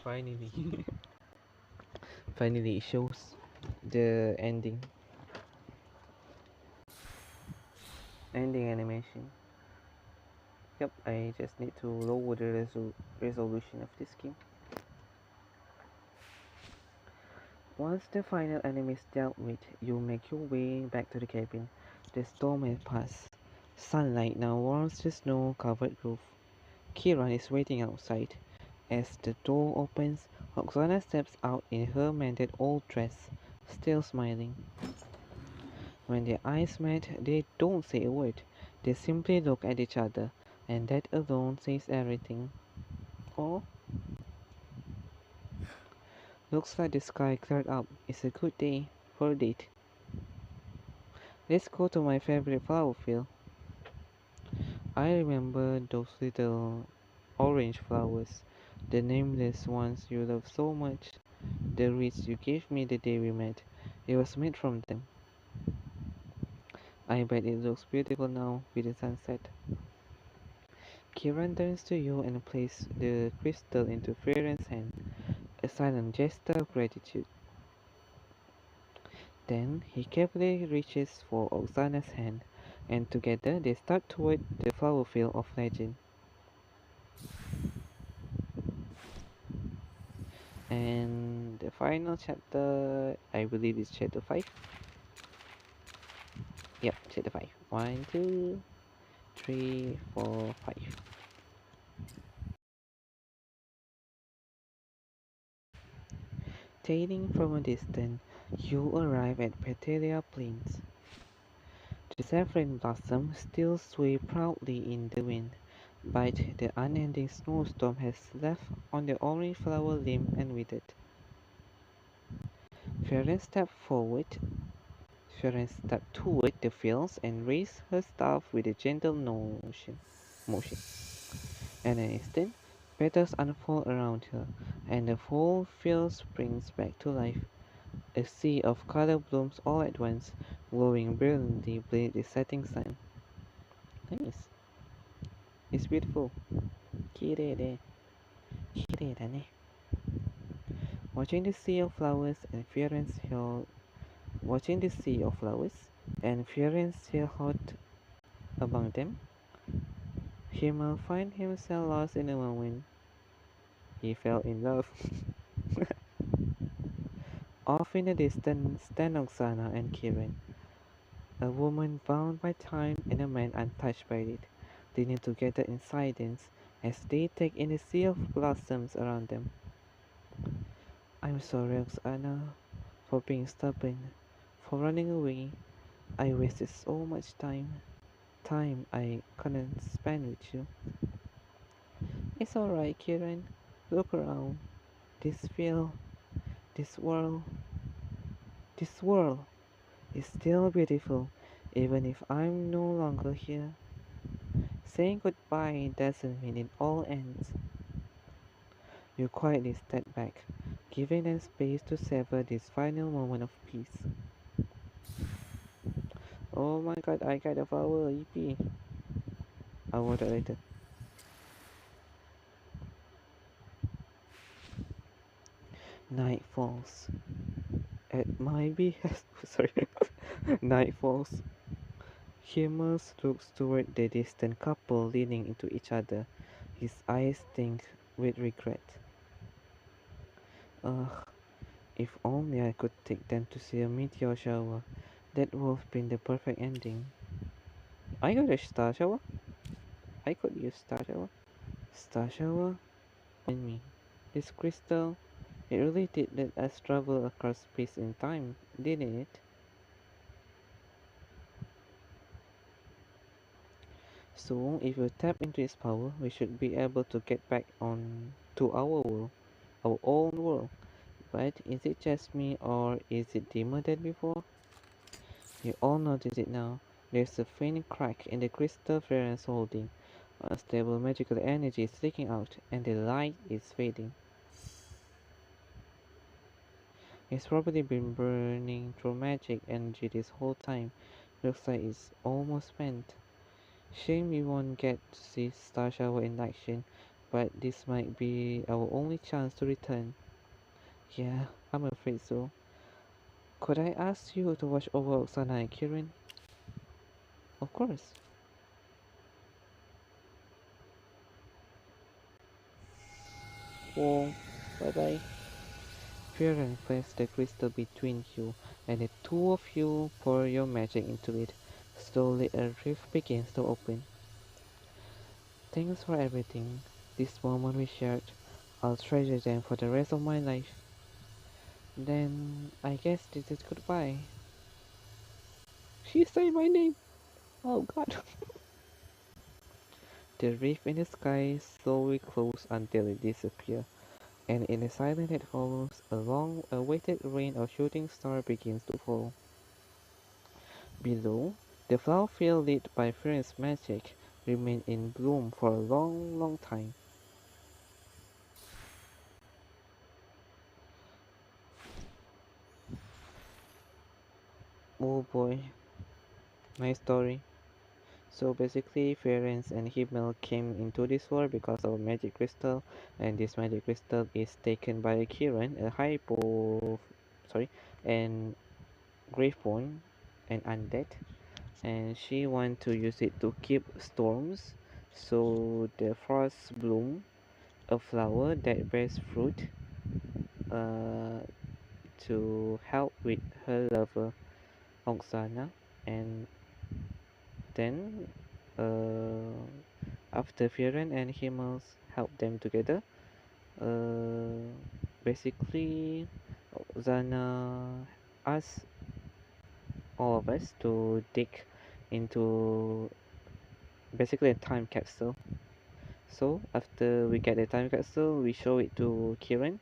Finally. Finally, it shows the ending animation. Yep, I just need to lower the resolution of this game. Once the final enemy is dealt with, you make your way back to the cabin. The storm has passed. Sunlight now warms the snow-covered roof. Kieran is waiting outside. As the door opens, Oksana steps out in her mended old dress, still smiling. When their eyes met, they don't say a word. They simply look at each other, and that alone says everything. Oh, looks like the sky cleared up. It's a good day for a date. Let's go to my favorite flower field. I remember those little orange flowers. The nameless ones you love so much. The wreath you gave me the day we met. It was made from them. I bet it looks beautiful now with the sunset. Kiran turns to you and places the crystal into Frieren's hand, a silent gesture of gratitude. Then he carefully reaches for Oksana's hand, and together they start toward the flower field of legend. And the final chapter, I believe, is chapter 5. Yep, chapter 5. 1, 2, 3, 4, 5. Tailing from a distance, you arrive at Petelia Plains. The saffron blossoms still sway proudly in the wind, but the unending snowstorm has left on the orange flower limp and withered. Frieren stepped forward. Frieren stepped toward the fields and raised her staff with a gentle motion. In an instant, petals unfold around her, and the whole field springs back to life. A sea of color blooms all at once, glowing brilliantly beneath the setting sun. Nice. It's beautiful. 綺麗で、綺麗だね. Watching the sea of flowers and Fioren's held, watching the sea of flowers and Fioren's held among them, Himmel find himself lost in a moment. He fell in love. Off in the distance stand Oksana and Kiran, a woman bound by time and a man untouched by it, leaning together in silence as they take in the sea of blossoms around them. I'm sorry, Oksana, for being stubborn, for running away. I wasted so much time I couldn't spend with you. It's alright, Kiran. Look around. This field, this world, this world is still beautiful, even if I'm no longer here. Saying goodbye doesn't mean it all ends. You quietly step back, giving them space to savor this final moment of peace. Oh my god, I got a flower, EP. I'll water later. Night falls. At my behest, sorry. Night falls. Himmels looks toward the distant couple leaning into each other. His eyes stink with regret. Ugh, if only I could take them to see a meteor shower. That would have been the perfect ending. I got a star shower? I could use star shower. Star shower? And me. This crystal, it really did let us travel across space and time, didn't it? So, if we tap into its power, we should be able to get back on to our world, our own world. But is it just me or is it dimmer than before? You all notice it now. There's a faint crack in the crystal Feren's holding. Unstable magical energy is leaking out and the light is fading. It's probably been burning through magic energy this whole time. Looks like it's almost spent. Shame we won't get to see Star Shower in action, but this might be our only chance to return. Yeah, I'm afraid so. Could I ask you to watch over Oksana and Kirin? Of course. Oh, bye bye. Firen placed the crystal between you, and the two of you pour your magic into it. Slowly a rift begins to open. Thanks for everything. This moment we shared. I'll treasure them for the rest of my life. Then I guess this is goodbye. She said my name. Oh god. The rift in the sky slowly closes until it disappears, and in the silence that follows, a long-awaited rain of shooting stars begins to fall. Below, the flower field lit by Firen's magic remained in bloom for a long time. Oh boy, nice story. So basically, Frieren and Himmel came into this world because of magic crystal, and this magic crystal is taken by Kiran, a sorry, and Graveborn, an undead, and she want to use it to keep storms. So the frost bloom, a flower that bears fruit, uh, to help with her lover Oksana, and then after Firen and Himmels help them together, uh, basically Oksana asks all of us to dig into basically a time capsule. So after we get the time capsule, we show it to Kiran.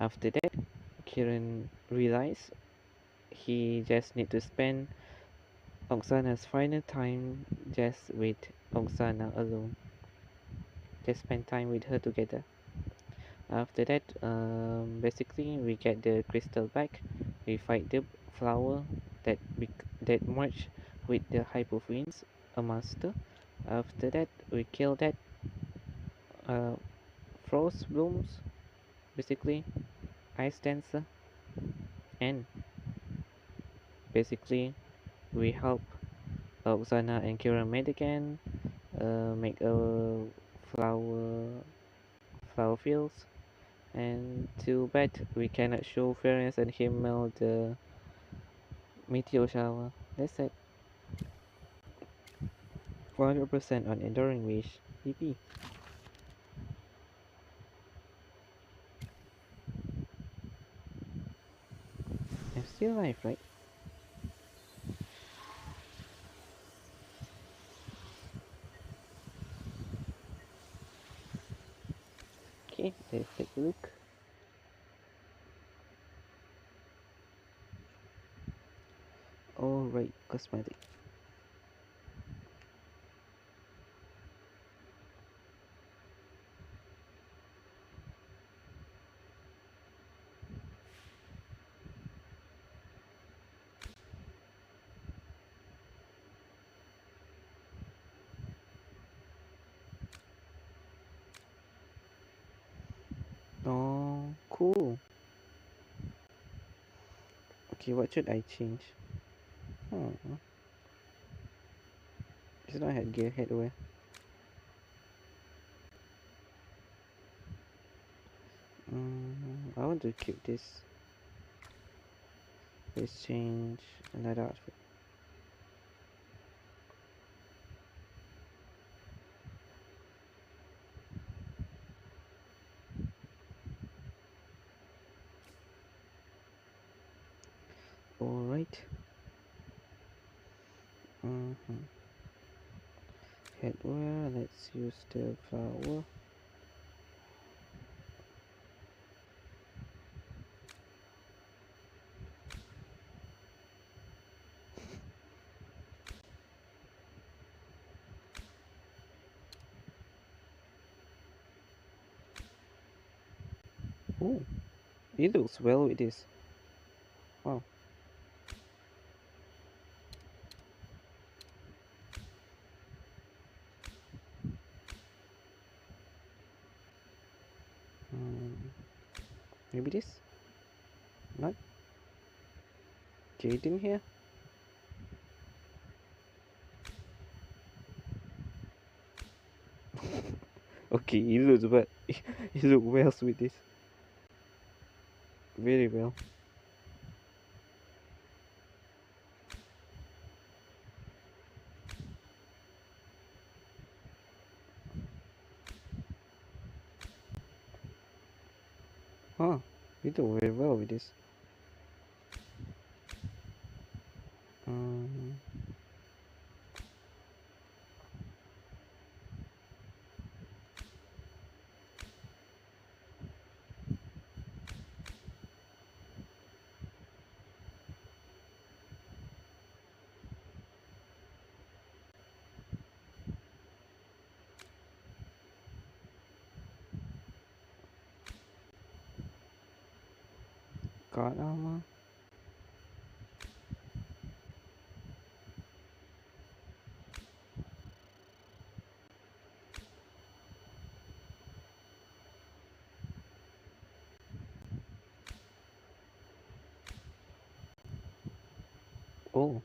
After that, Kiran realize he just need to spend Oksana's final time just with Oksana alone. Just spend time with her together. After that, basically we get the crystal back. We fight the flower that merge with the Hypophines, a monster. After that, we kill that uh, frost blooms, basically ice dancer, and basically we help Oksana and Kira meet again, make a flower flower fields. And too bad we cannot show Fairness and Himmel the meteor shower. That's it. 400% on Enduring Wish. PP. I'm still alive, right? Okay, let's take a look. Alright, cosmetic. Oh, cool. Okay, what should I change? Hmm. It's not headgear, headwear. I want to keep this. Let's change another outfit. Alright. Headwear, let's use the flower. Oh, it looks well with this. Wow. Maybe this? Not Jaden here? Okay, he looks but he looks well with this. Very well. Huh, you do very well with this. Um, God armor. Oh,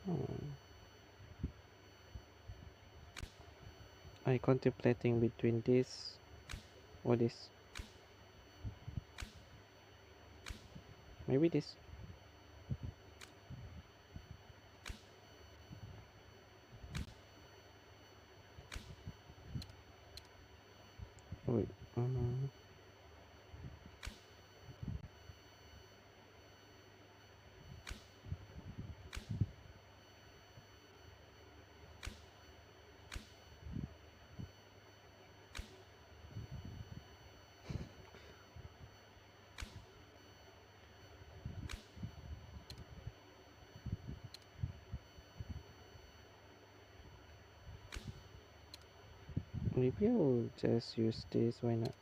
hmm. I contemplating between this or this. Maybe this. Wait. Maybe I'll just use this. Why not?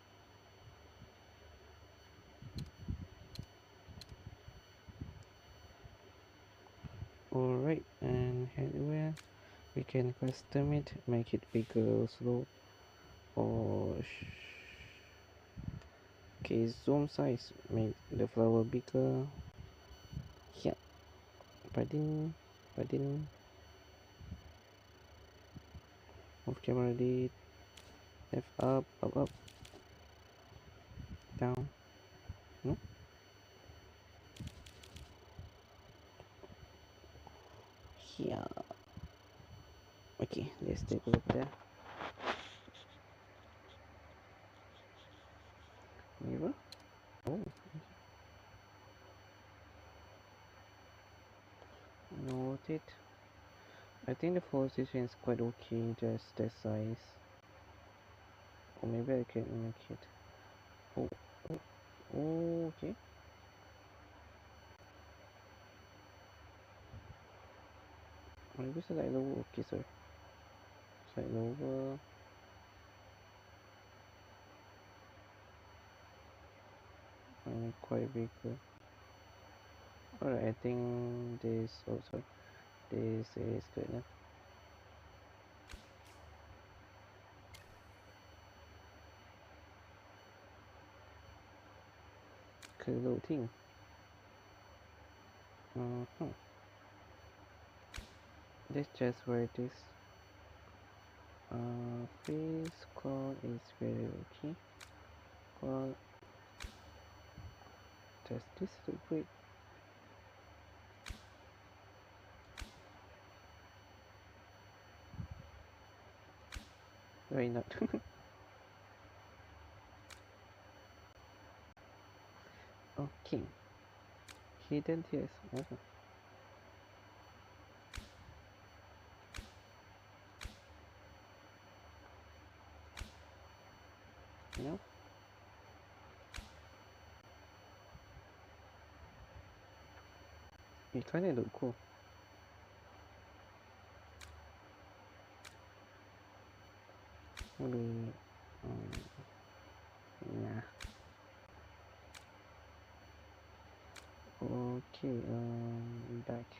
Alright, and hardware. We can custom it, make it bigger or slow. Or okay, zoom size. Make the flower bigger. Yeah. Pardon. Move camera lead. Left up, down. No? Yeah. Okay, let's take a look there. Mirror. Oh, note it. I think the position is quite okay, just the size. Or maybe I can make it. Oh, okay. Maybe slightly lower. Okay, sorry. Slightly lower. And quite bigger. Alright, I think this. Oh, sorry. This is good enough. Clothing. Let's just wear this. Face color is very okay. Well, does this look great? Why not? Okay. Hidden tears. Oh, no. It kinda look cool. Maybe. Yeah. Okay. Back.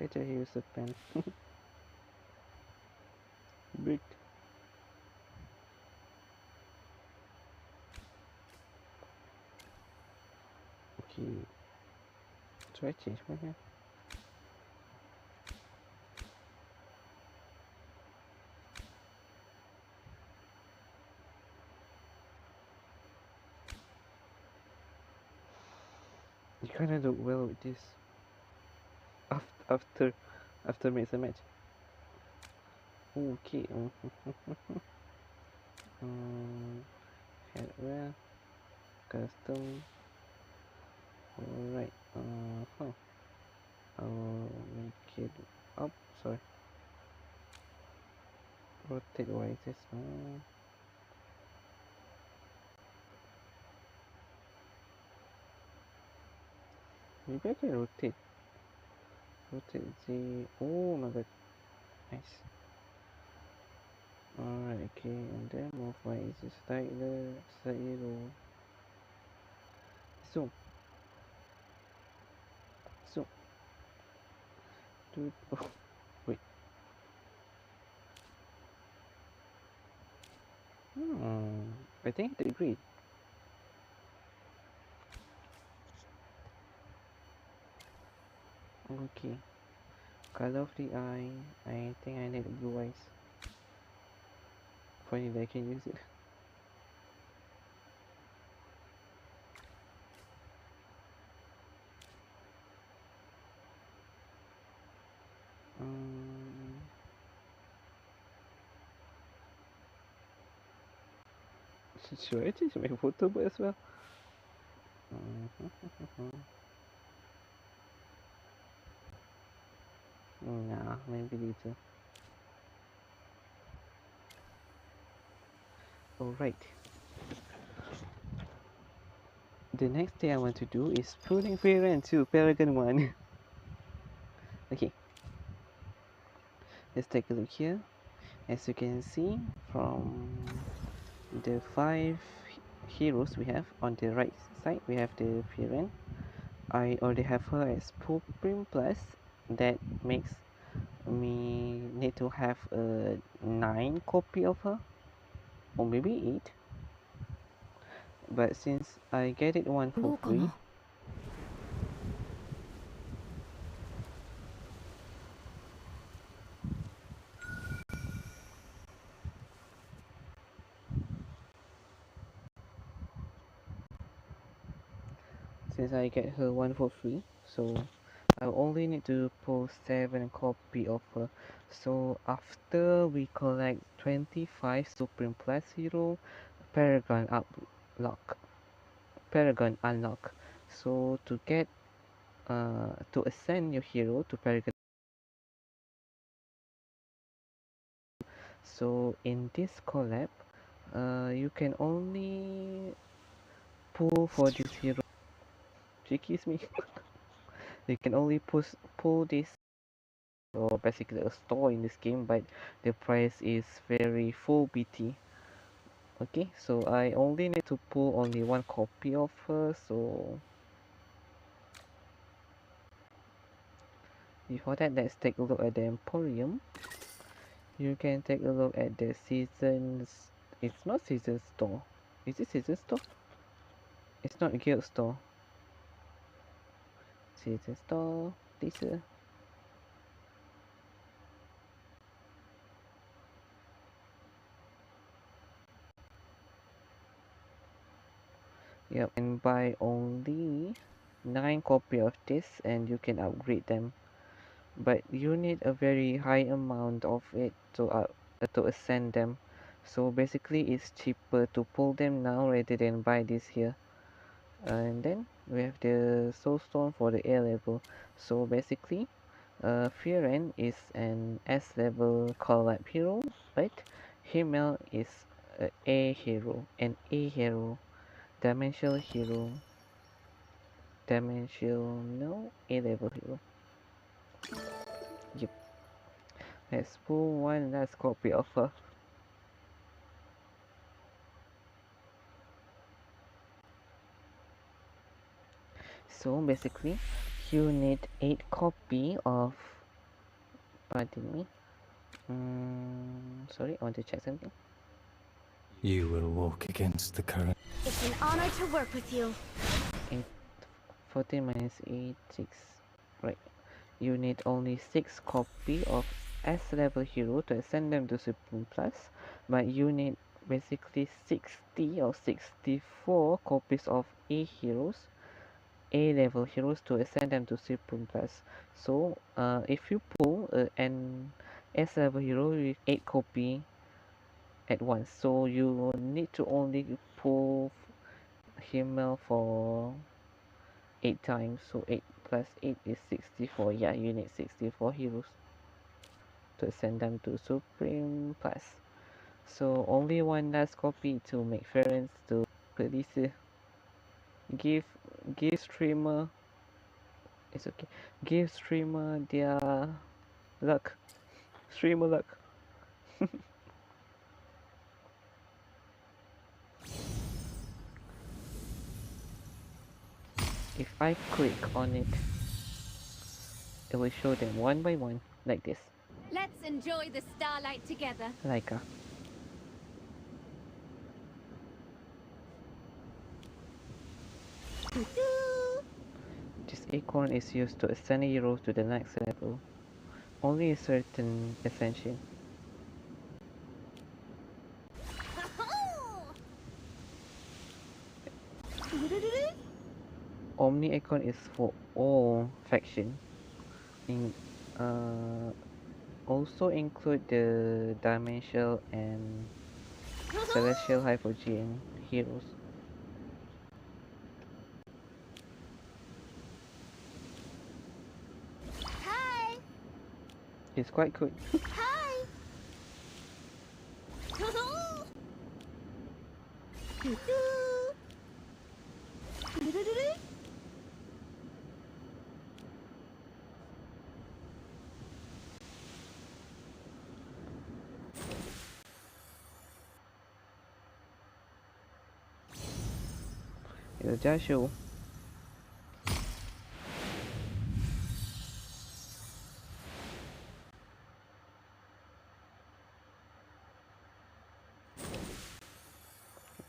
Better use a pen. Big. Okay. Try change my hair. You kinda look well with this. After after mix and match. Okay. Hardware, custom. Alright. I'll make it up. Sorry. Rotate Y-axis. Maybe I can rotate. Rotate Z. Oh my god. Nice. Alright, okay. And then move Y-axis slightly low. Zoom. Zoom. Dude. Oh, wait. I think I agreed. Okay. Color of the eye. I think I need blue eyes. Finally, I can use it. Should I change my Vtuber as well? Nah, maybe later. Alright. The next thing I want to do is pulling Frieren to Paragon 1. Okay. Let's take a look here. As you can see from the 5 heroes we have on the right side, we have the Frieren. I already have her as Supreme Plus. That makes me need to have a 9 copy of her, or maybe 8. But since I get it one for free, so I only need to pull 7 copy of her. So after we collect 25 Supreme Plus hero, Paragon unlock. So to get to ascend your hero to Paragon, so in this collab, you can only pull for this hero. She kiss me. You can only pull this, or basically a store in this game, but the price is very full BT. Okay, so I only need to pull only 1 copy of her. So before that, let's take a look at the Emporium. You can take a look at the seasons. It's not season store. Is it season store? It's not guild store. Season store. This Yep, and buy only 9 copy of this and you can upgrade them. But you need a very high amount of it to ascend them. So basically it's cheaper to pull them now rather than buy this here. And then we have the soulstone for the A level. So basically Frieren is an S level collab hero, but Himmel is an A hero, dimensional hero, dimensional A level hero. Yep. Let's pull one last copy of her. So basically, you need 8 copy of. Pardon me. Sorry, I want to check something. You will walk against the current. It's an honor to work with you. 14 minus 8, 6. Right. You need only 6 copy of S level hero to ascend them to Supreme Plus, but you need basically 60 or 64 copies of A heroes, A level heroes to ascend them to Supreme Plus. So if you pull an S level hero with 8 copy at once, so you need to only pull him for 8 times, so 8 plus 8 is 64. Yeah, you need 64 heroes to send them to Supreme Plus. So only one last copy to make Frieren to release. Give streamer, it's okay. Give streamer their luck. Streamer luck. If I click on it, it will show them one by one, like this. Let's enjoy the starlight together. Like a. This acorn is used to ascend a hero to the next level. Only a certain ascension. Omni acorn is for all faction. Also include the dimensional and celestial hypogean heroes. Hi. It's quite good. Hi. It'll just show.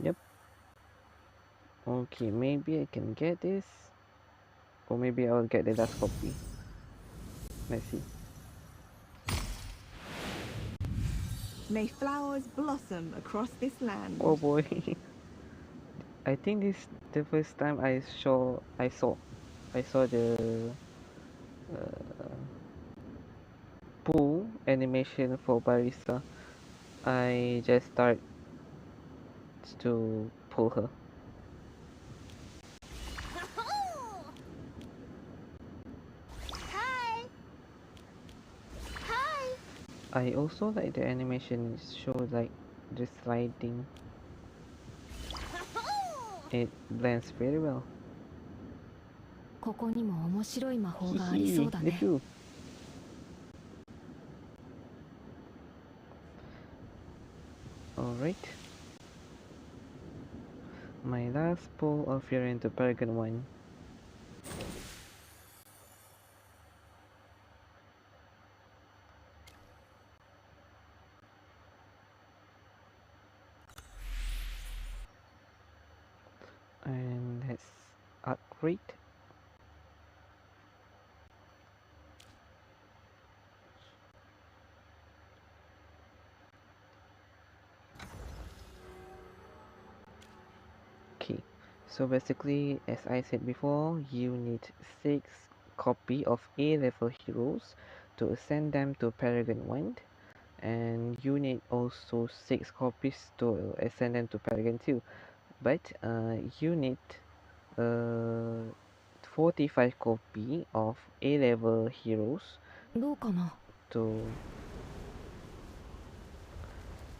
Yep. Okay, maybe I can get this. Or maybe I'll get the last copy. Let's see. May flowers blossom across this land. Oh boy. I think this the first time I saw the pull animation for Barista. I just start to pull her. Hi. Hi. I also like the animation show like the sliding. It blends very well. ここにも面白い魔法があ Hehe, りそうだ look ね。 you. Alright. My last pull of Frieren to Paragon 1. And let's upgrade. Okay, so basically, as I said before, you need 6 copy of A level heroes to ascend them to Paragon 1, and you need also 6 copies to ascend them to Paragon 2. But you need 45 copy of A level heroes どうかな。 to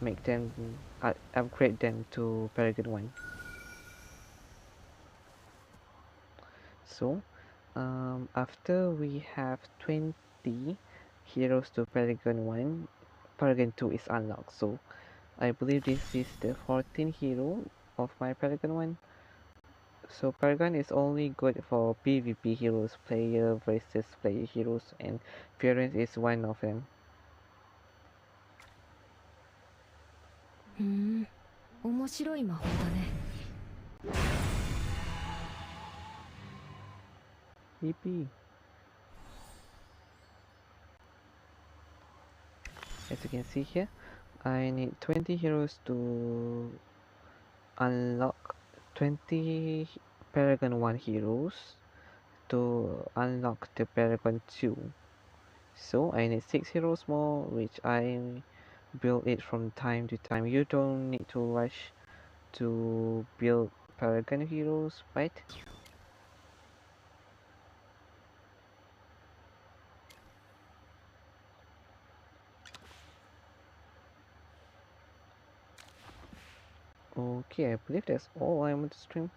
make them upgrade them to Paragon 1. So after we have 20 heroes to Paragon 1, Paragon 2 is unlocked. So I believe this is the 14th hero of my Paragon 1. So Paragon is only good for PvP heroes, player versus player heroes, and Frieren is one of them. 面白い魔法だね。 Yippee! As you can see here, I need 20 heroes to unlock 20 Paragon 1 heroes to unlock the Paragon 2. So I need 6 heroes more, which I build it from time to time. You don't need to rush to build Paragon heroes, right? Okay, I believe that's all I want to stream.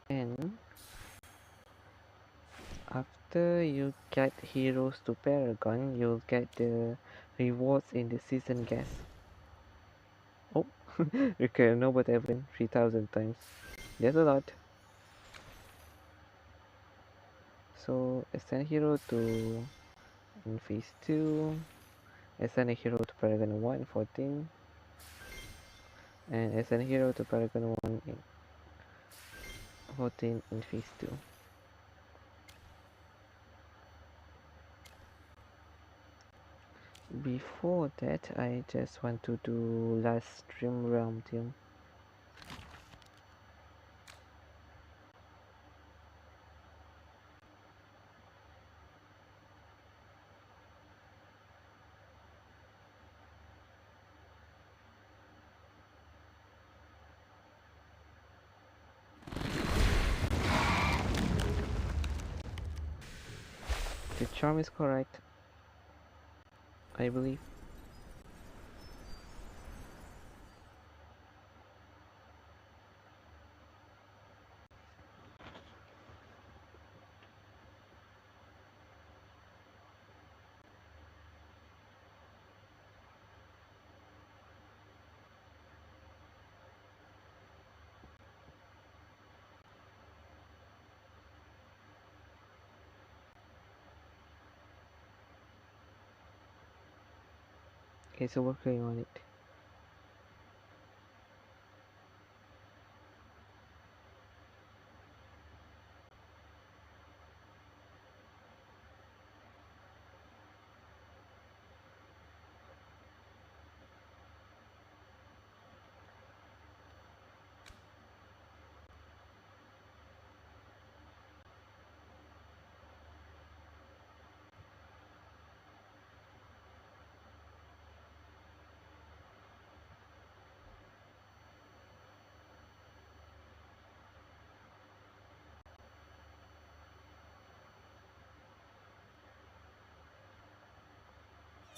And after you get heroes to Paragon, you'll get the rewards in the season guest. Oh, recur noble heaven 3000 times. That's a lot. So assign hero to in phase 2, assign a hero to Paragon 1 14, and assign a hero to Paragon 1 in 14 in phase 2. Before that, I just want to do last stream realm team. The charm is correct, I believe. Okay, so working on it.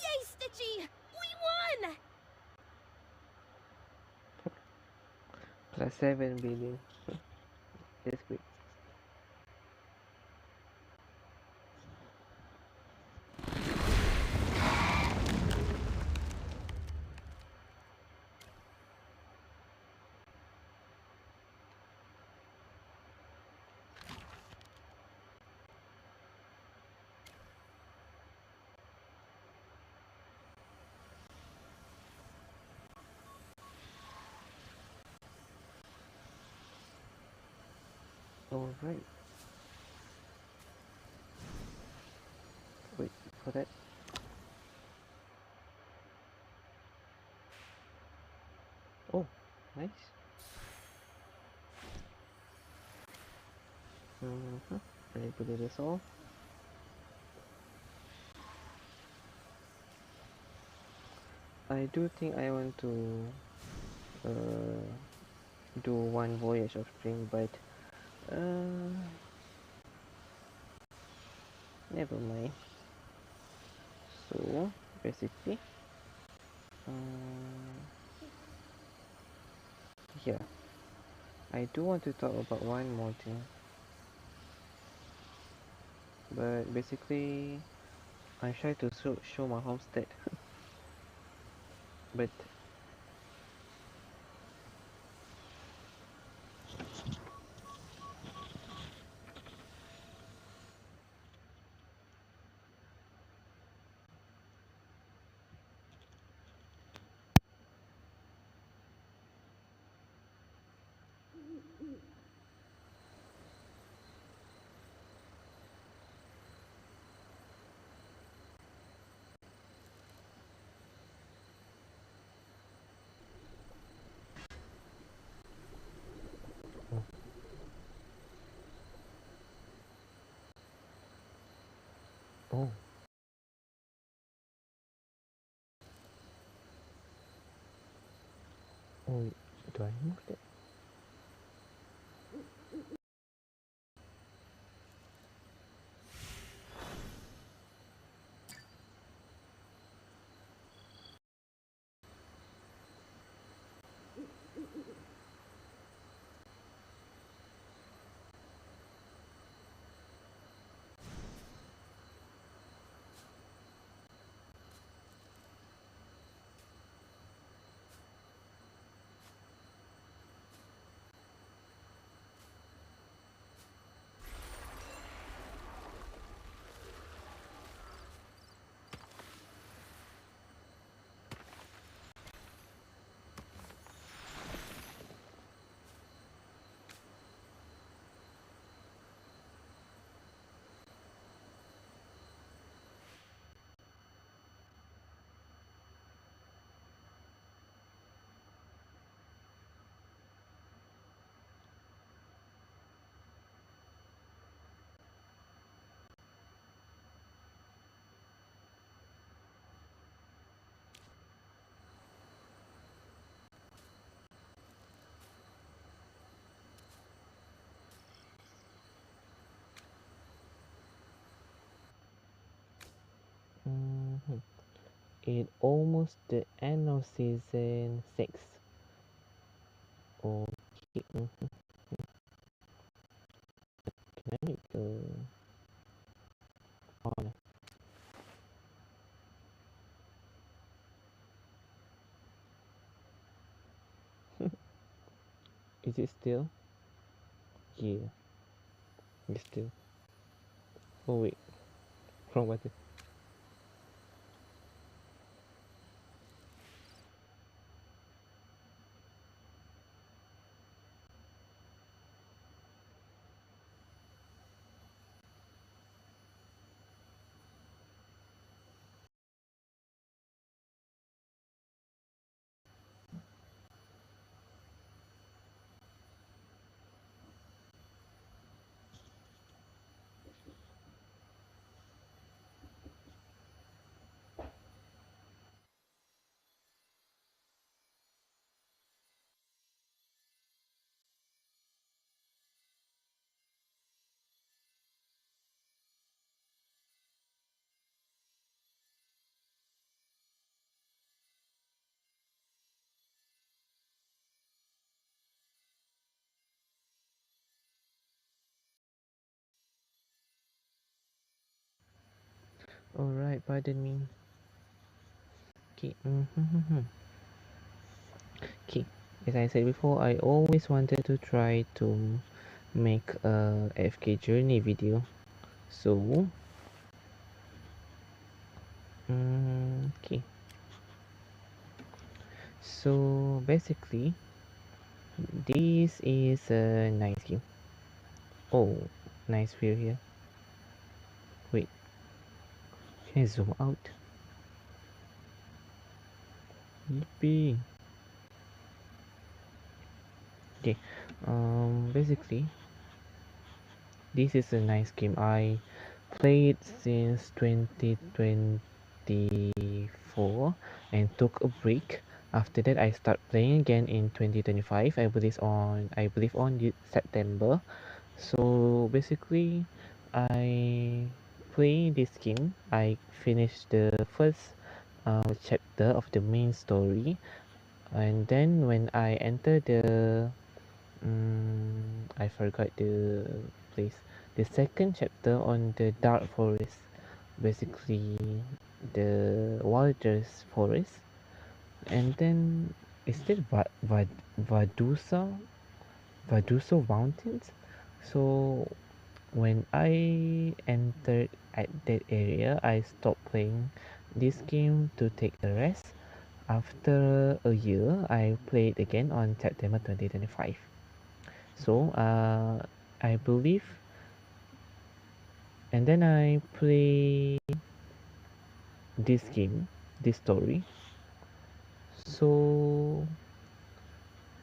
Yay, Stitchy! We won! Plus 7 billion. That's great. Alright. Wait for that. Oh, nice. Manipulate this all. I do think I want to do one voyage of spring, but never mind. So basically, yeah, I do want to talk about one more thing, but basically, I try to show my homestead, but Oh. Oh, do I move that? It almost the end of season 6. Okay. Can I make the... Oh, no. Is it still? Yeah, it's still. Oh wait, wrong button. Alright, pardon me. Okay. Okay. As I said before, I always wanted to try to make a AFK Journey video. So, okay. So basically, this is a nice game. Oh, nice view here. Wait, can I zoom out? Yippee. Okay. Basically, this is a nice game. I played since 2024 and took a break. After that, I start playing again in 2025. I believe on September. So basically, I play this game. I finished the first chapter of the main story, and then when I enter the I forgot the place. The second chapter on the dark forest, basically the Walder's forest, and then is it Vadusa Vaduso Mountains? So when I entered at that area, I stopped playing this game to take a rest. After a year, I played again on September 2025. So I believe, and then I play this game, this story. So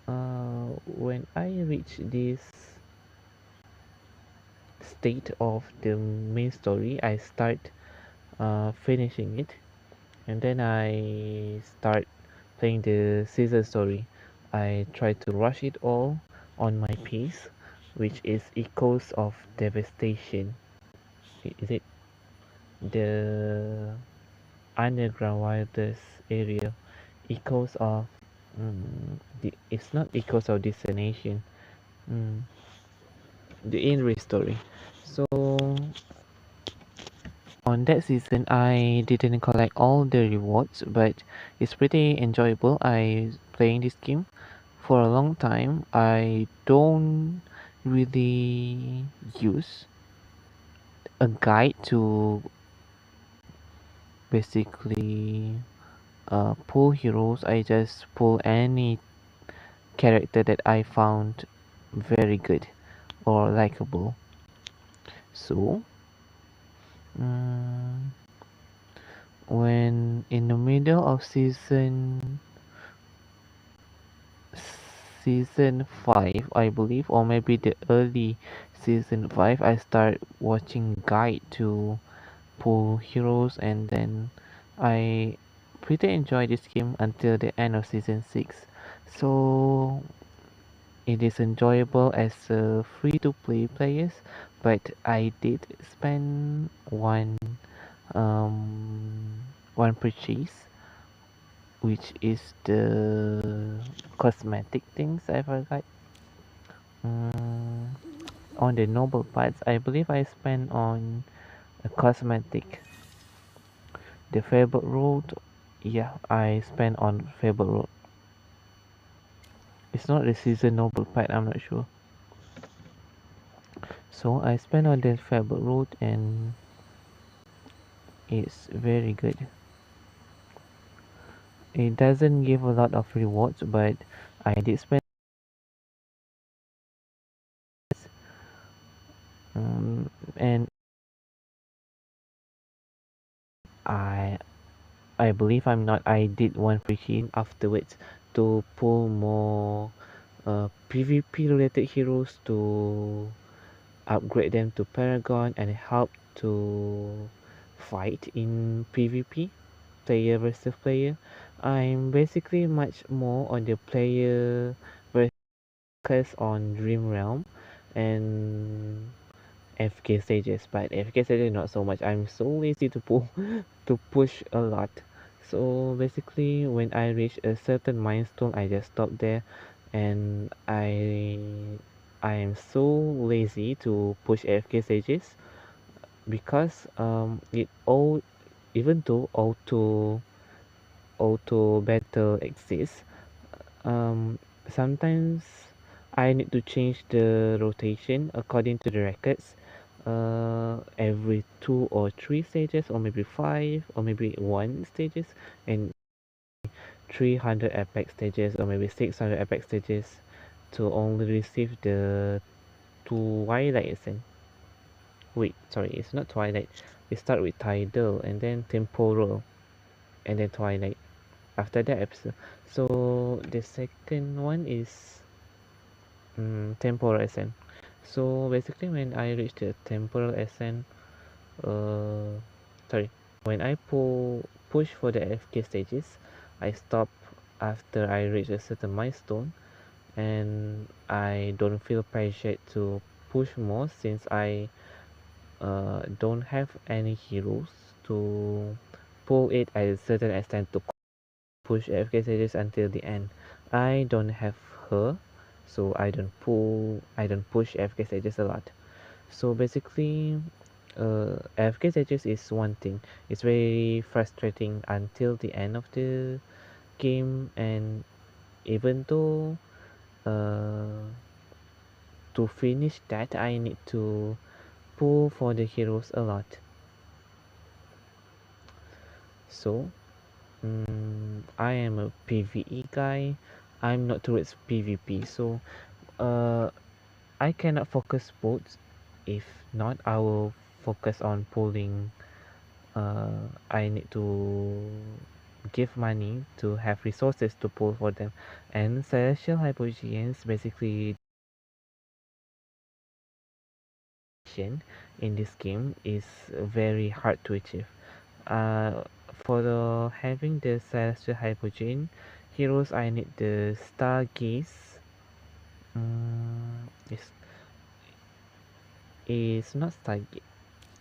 when I reach this state of the main story, I start finishing it, and then I start playing the season story. I try to rush it all on my pace, which is Echoes of Devastation. Is it the underground wildest area? Echoes of it's not Echoes of Destination. Mm, the Inri story. So on that season, I didn't collect all the rewards, but it's pretty enjoyable. I playing this game for a long time. I don't really use a guide to basically pull heroes. I just pull any character that I found very good or likable. So, mm, when in the middle of season 5, I believe, or maybe the early season 5, I start watching guide to pull heroes, and then I pretty enjoy this game until the end of season 6. So it is enjoyable as a free to play players, but I did spend one purchase, which is the cosmetic things I forgot. Mm, on the noble parts, I believe I spent on a cosmetic. The fabled road, yeah, I spent on fabled road. It's not the season noble part, I'm not sure. So I spent on the fabled road, and it's very good. It doesn't give a lot of rewards, but I did spend. And I I believe I'm not. I did one free afterwards to pull more PvP related heroes to upgrade them to Paragon and help to fight in PvP, player versus player. I'm basically much more on the player versus on Dream Realm and AFK stages, but AFK stages not so much. I'm so lazy to pull to push a lot. So basically, when I reach a certain milestone, I just stop there, and I am so lazy to push AFK stages because it all, even though auto battle exists, um sometimes I need to change the rotation according to the records, every 2 or 3 stages, or maybe 5, or maybe 1 stages, and 300 apex stages, or maybe 600 apex stages to only receive the twilight essence. Wait, sorry, it's not twilight. We start with tidal and then temporal and then twilight after that episode. So the second one is temporal essence. So basically, when I reach the temporal essence, uh, sorry, when I push for the FK stages, I stop after I reach a certain milestone, and I don't feel pressured to push more since I don't have any heroes to pull it at a certain extent to push AFK stages until the end. I don't have her, so I don't push AFK stages a lot. So basically, AFK stages is one thing. It's very frustrating until the end of the game, and even though to finish that, I need to pull for the heroes a lot. So I am a PvE guy. I'm not towards PvP, so I cannot focus both. If not, I will focus on pulling. I need to give money to have resources to pull for them, and celestial hypogeans basically in this game is very hard to achieve. For the having the celestial hypogean heroes, I need the stargaze. It's not stargaze.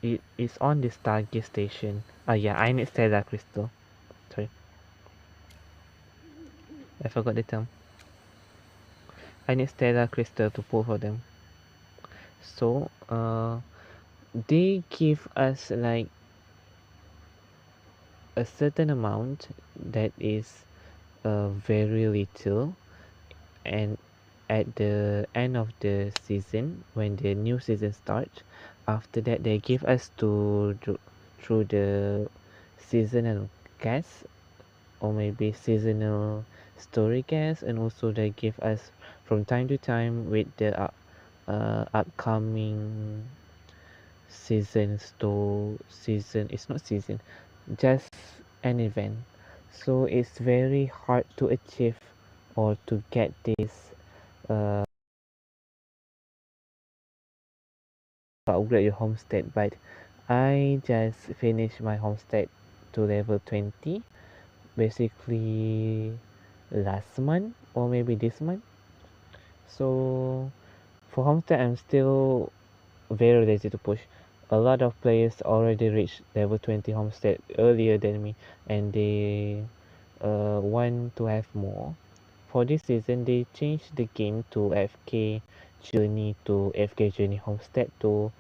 It is on the stargaze station. Yeah, I need stellar crystal. Sorry, I forgot the term. I need stellar crystal to pull for them. So they give us like a certain amount that is very little, and at the end of the season, when the new season starts, after that they give us through the seasonal quests, or maybe seasonal story quests, and also they give us from time to time with the upcoming seasons to season. It's not season, just an event. So it's very hard to achieve or to get this upgrade your homestead. But I just finished my homestead to level 20 basically last month or maybe this month. So for homestead I'm still very lazy to push. A lot of players already reached level 20 homestead earlier than me, and they want to have more. For this season, they changed the game to AFK Journey to AFK Journey Homestead to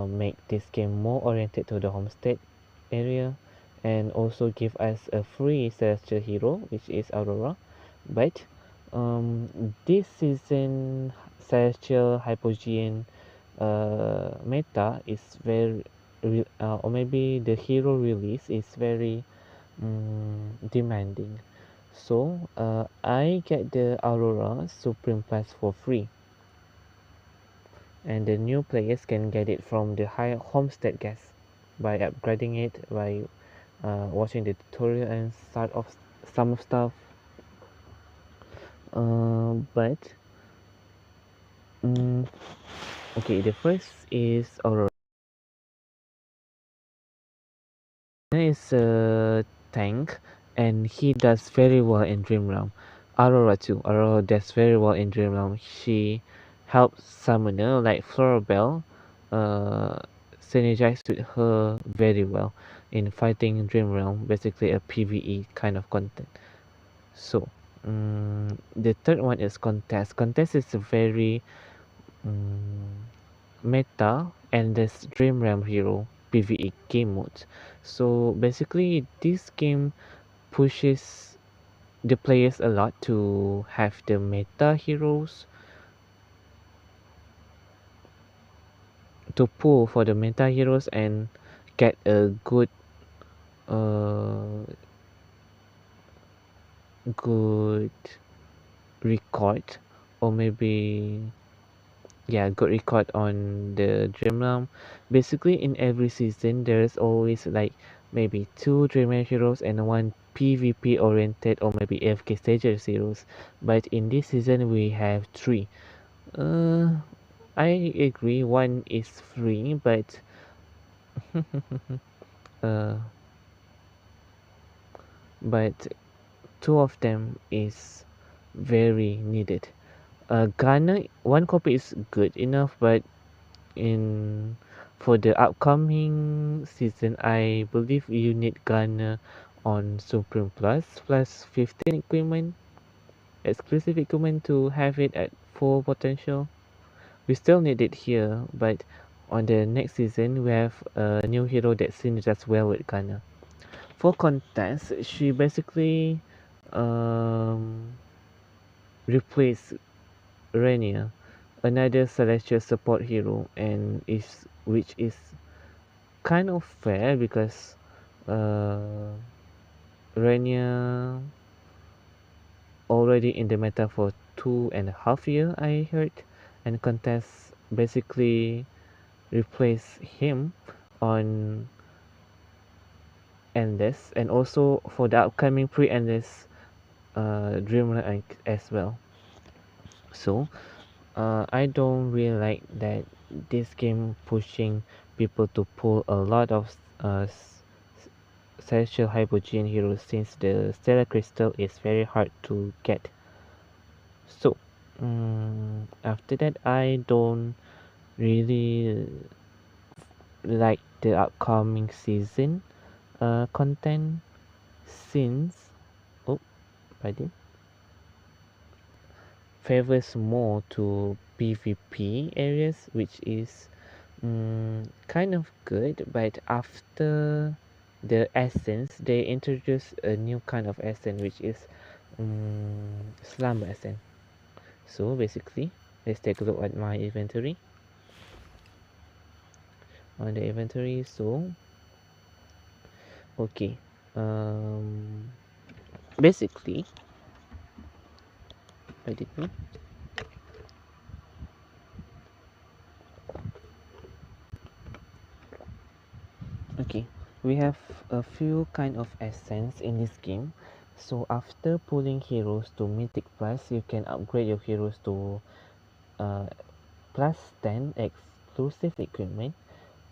make this game more oriented to the homestead area, and also give us a free celestial hero, which is Aurora. But this season celestial hypogean meta is very or maybe the hero release is very demanding. So I get the Aurora Supreme Plus for free, and the new players can get it from the high homestead guest by upgrading it, by watching the tutorial and start off some stuff. But okay, the first is Aurora. Is a tank, and he does very well in Dream Realm. Aurora too. Aurora does very well in Dream Realm. She helps summoner like Florabelle synergize with her very well in fighting Dream Realm, basically a PvE kind of content. So the third one is Contest. Contest is a very meta and this Dream Realm hero PvE game mode. So basically this game pushes the players a lot to have the meta heroes, to pull for the meta heroes and get a good uh good record, or maybe yeah, good record on the Dream Realm. Basically in every season there's always like maybe 2 Dream Realm heroes and 1 PvP oriented or maybe AFK stages heroes, but in this season we have 3. I agree one is free, but uh but 2 of them is very needed. Ghana, 1 copy is good enough, but in for the upcoming season I believe you need Ghana on Supreme plus 15 equipment, exclusive equipment, to have it at full potential. We still need it here, but on the next season we have a new hero that synergizes well with Ghana. For contest, she basically um, replace Rainier, another celestial support hero, and is which is kind of fair because uh, Rainier already in the meta for 2.5 years, I heard, and contest basically replace him on Endless, and also for the upcoming pre-Endless Dreamland as well. So I don't really like that this game pushing people to pull a lot of celestial hypogean heroes since the stellar crystal is very hard to get. So after that, I don't really like the upcoming season content since oh pardon favors more to PvP areas, which is kind of good, but after the essence, they introduce a new kind of essence, which is slumber essence. So basically, let's take a look at my inventory. On the inventory, so okay, basically, I did me. Okay, we have a few kind of essence in this game. So after pulling heroes to mythic plus, you can upgrade your heroes to plus 10 exclusive equipment,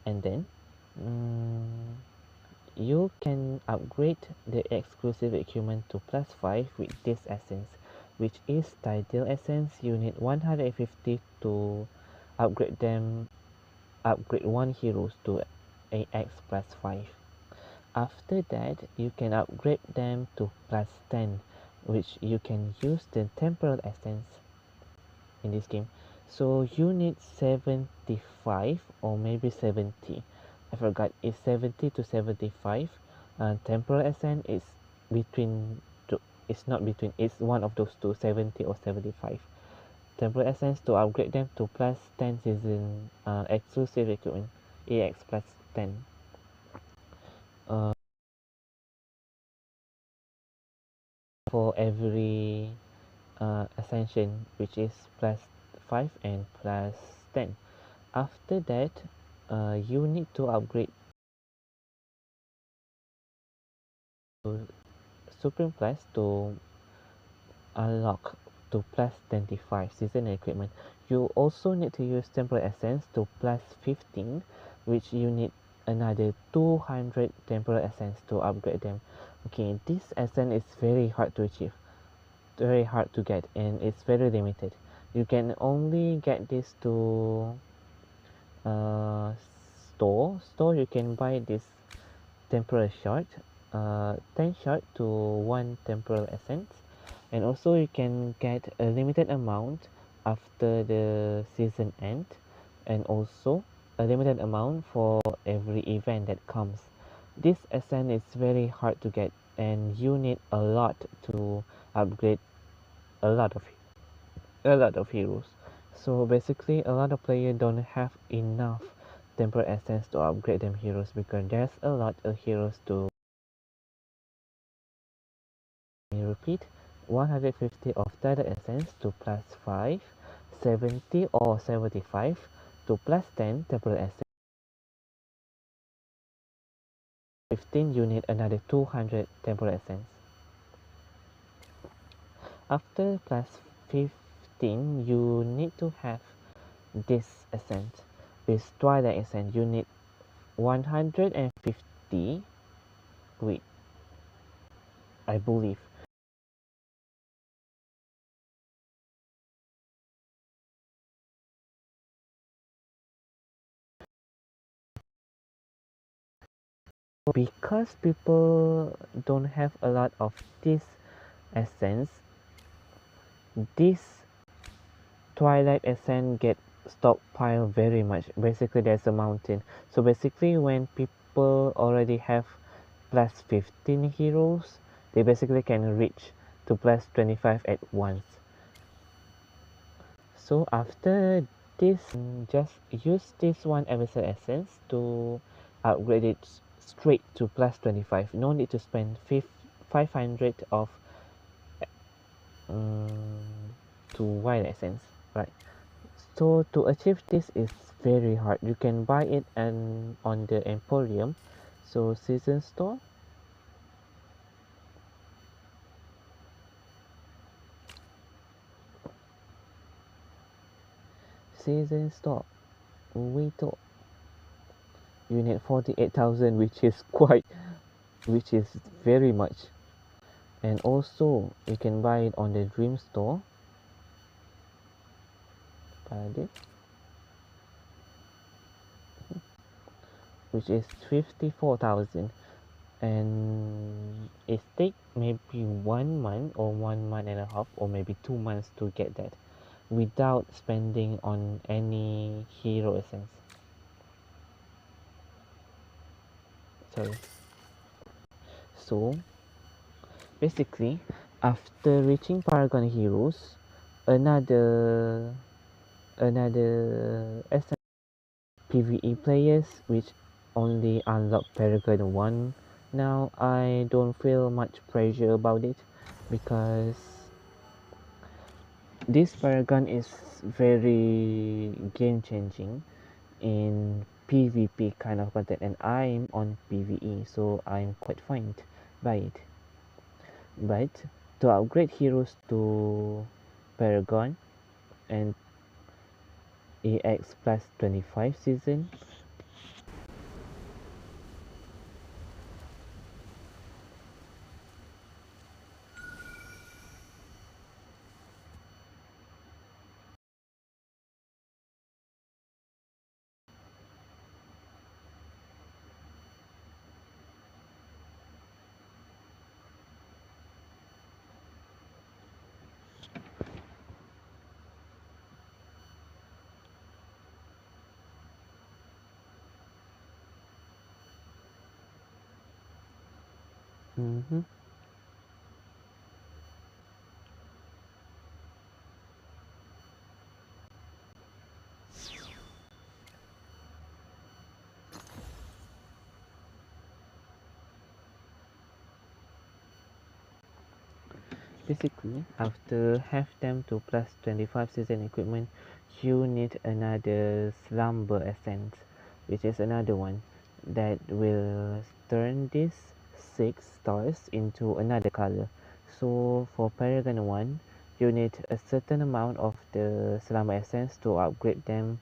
and then you can upgrade the exclusive equipment to plus 5 with this essence, which is title essence. You need 150 to upgrade them, upgrade one heroes to AX plus 5. After that, you can upgrade them to plus 10, which you can use the temporal essence in this game. So you need 75 or maybe 70. I forgot, it's 70 to 75. Temporal essence is between two, it's not between, it's one of those two, 70 or 75. Temporal essence to upgrade them to plus 10 season exclusive equipment, AX plus 10. For every ascension, which is plus 5 and plus 10. After that, you need to upgrade to Supreme Plus to unlock to plus 25 season equipment. You also need to use Temporal Essence to plus 15, which you need another 200 Temporal Essence to upgrade them. Okay, this essence is very hard to achieve, very hard to get, and it's very limited. You can only get this to store. You can buy this temporal shard, 10 shard to 1 temporal essence, and also you can get a limited amount after the season end, and also a limited amount for every event that comes. This essence is very hard to get, and you need a lot to upgrade a lot of heroes. So basically, a lot of players don't have enough temporal essence to upgrade them heroes, because there's a lot of heroes to repeat. 150 of title essence to plus 5, 70 or 75 to plus 10 temporal essence. 15, you need another 200 temporal essence. After plus 15, you need to have this essence. With twilight essence, you need 150. Wait, I believe. Because people don't have a lot of this essence, this twilight essence get stockpiled very much. Basically, there's a mountain. So basically, when people already have plus 15 heroes, they basically can reach to plus 25 at once. So after this, just use this one episode essence to upgrade it straight to plus 25. No need to spend 500 of to white essence, right? So to achieve this is very hard. You can buy it and on the Emporium. So season store. Season store. We thought you need 48,000, which is quite which is very much. And also you can buy it on the Dream Store. Which is 54,000, and it take maybe 1 month or 1.5 months or maybe 2 months to get that without spending on any hero essence. Sorry. So basically, after reaching Paragon heroes, another essence PvE players which only unlock Paragon 1. Now I don't feel much pressure about it because this Paragon is very game changing in PvP kind of content, and I'm on PvE, so I'm quite fine by it. But to upgrade heroes to Paragon and AX plus 25 season, basically, after have them to plus 25 season equipment, you need another slumber essence, which is another one that will turn these 6 stars into another color. So for Paragon 1, you need a certain amount of the slumber essence to upgrade them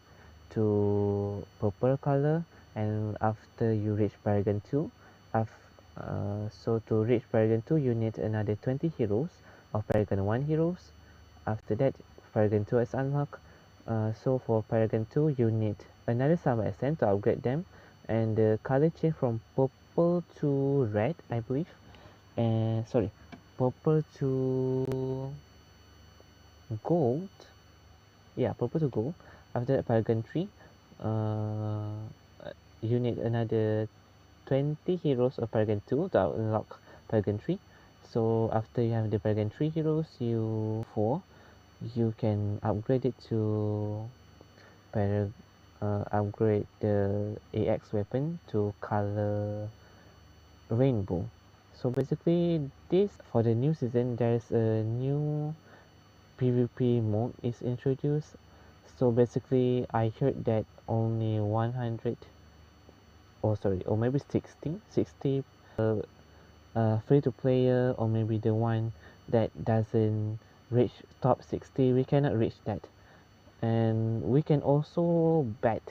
to purple color, and after you reach Paragon 2, so to reach Paragon 2 you need another 20 heroes of Paragon 1 heroes. After that, Paragon 2 is unlocked. So for Paragon 2 you need another Summer Essence to upgrade them, and the color change from purple to red, I believe, and sorry, purple to gold. Yeah, purple to gold. After that, Paragon 3, uh, you need another 20 heroes of Paragon 2 to unlock Paragon 3. So after you have the Paragon 3 heroes, you can upgrade it to upgrade the AX weapon to color rainbow. So basically, this for the new season, there's a new PvP mode is introduced. So basically, I heard that only 100, or sorry, or maybe 60 free to player, or maybe the one that doesn't reach top 60, we cannot reach that, and we can also bet,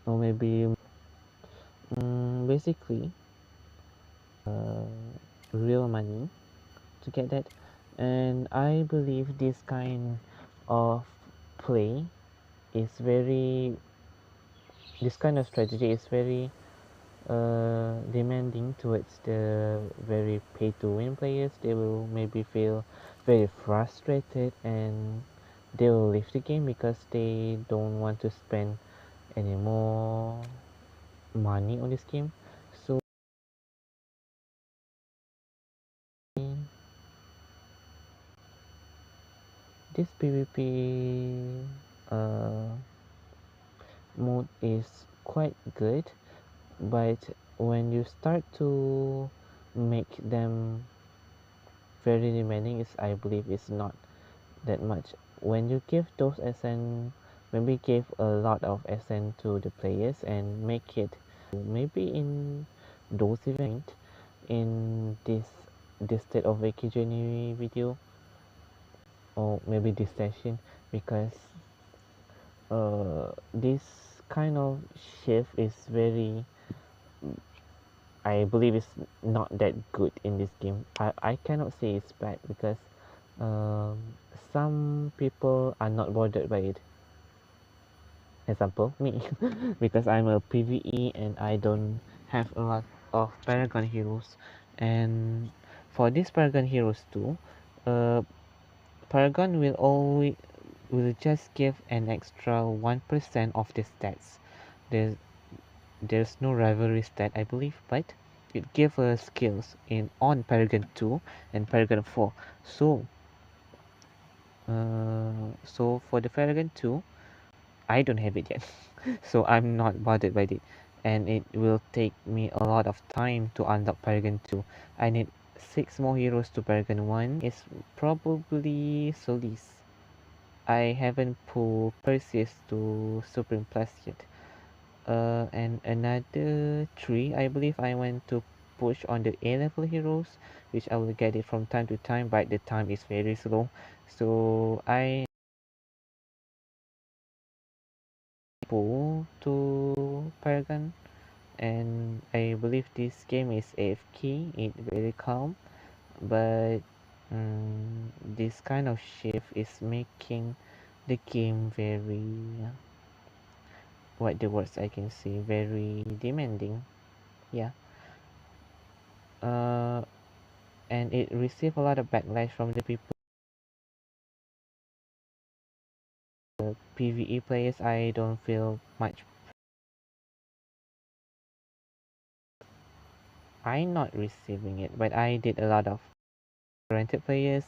or maybe basically real money to get that. And I believe this kind of play is very this kind of strategy is very demanding towards the very pay to win players. They will maybe feel very frustrated and they will leave the game because they don't want to spend any more money on this game. So this PvP mode is quite good, but when you start to make them very demanding, is I believe it's not that much. When you give those SN, maybe give a lot of SN to the players and make it maybe in those events in this state of AFK Journey video, or maybe this session, because this kind of shift is very, I believe it's not that good in this game. I cannot say it's bad because um, some people are not bothered by it. Example, me, because I'm a PvE and I don't have a lot of Paragon heroes. And for this Paragon heroes too, Paragon will just give an extra 1% of the stats. There's there's no rivalry stat, I believe, but it gives skills in on Paragon 2 and Paragon 4. So for the Paragon 2, I don't have it yet, so I'm not bothered by it, and it will take me a lot of time to unlock Paragon 2. I need 6 more heroes to Paragon 1. It's probably Solis. I haven't pulled Perseus to Supreme Plus yet. And another 3, I believe I want to push on the A level heroes, which I will get it from time to time, but the time is very slow. So I pull to Paragon, and I believe this game is AFK. It's very calm, but this kind of shift is making the game very, what the words I can say, very demanding. Yeah. And it received a lot of backlash from the people. The PvE players, I don't feel much. I'm not receiving it, but I did a lot of rented players,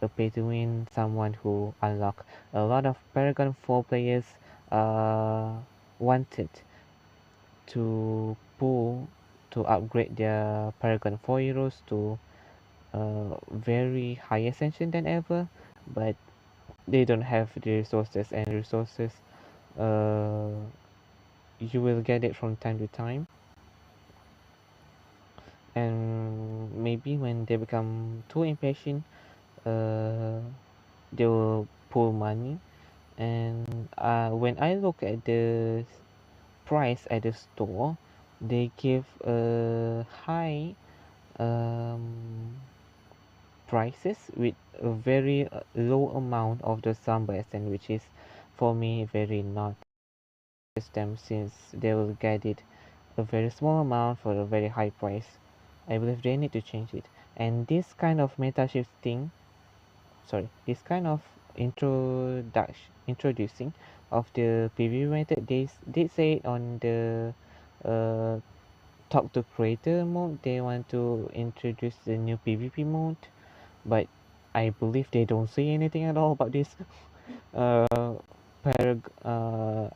a pay to win, someone who unlock a lot of Paragon 4 players wanted to pull to upgrade their Paragon 4 heroes to very high ascension than ever, but they don't have the resources, and resources uh, you will get it from time to time, and maybe when they become too impatient, they will pull money. And when I look at the price at the store, they give a high prices with a very low amount of the Samba SN, which is for me very not system, since they will get it a very small amount for a very high price. I believe they need to change it. And this kind of meta shifting, this kind of introducing of the PvP method, they did say on the uh, talk to creator mode they want to introduce the new PvP mode, but I believe they don't say anything at all about this. uh,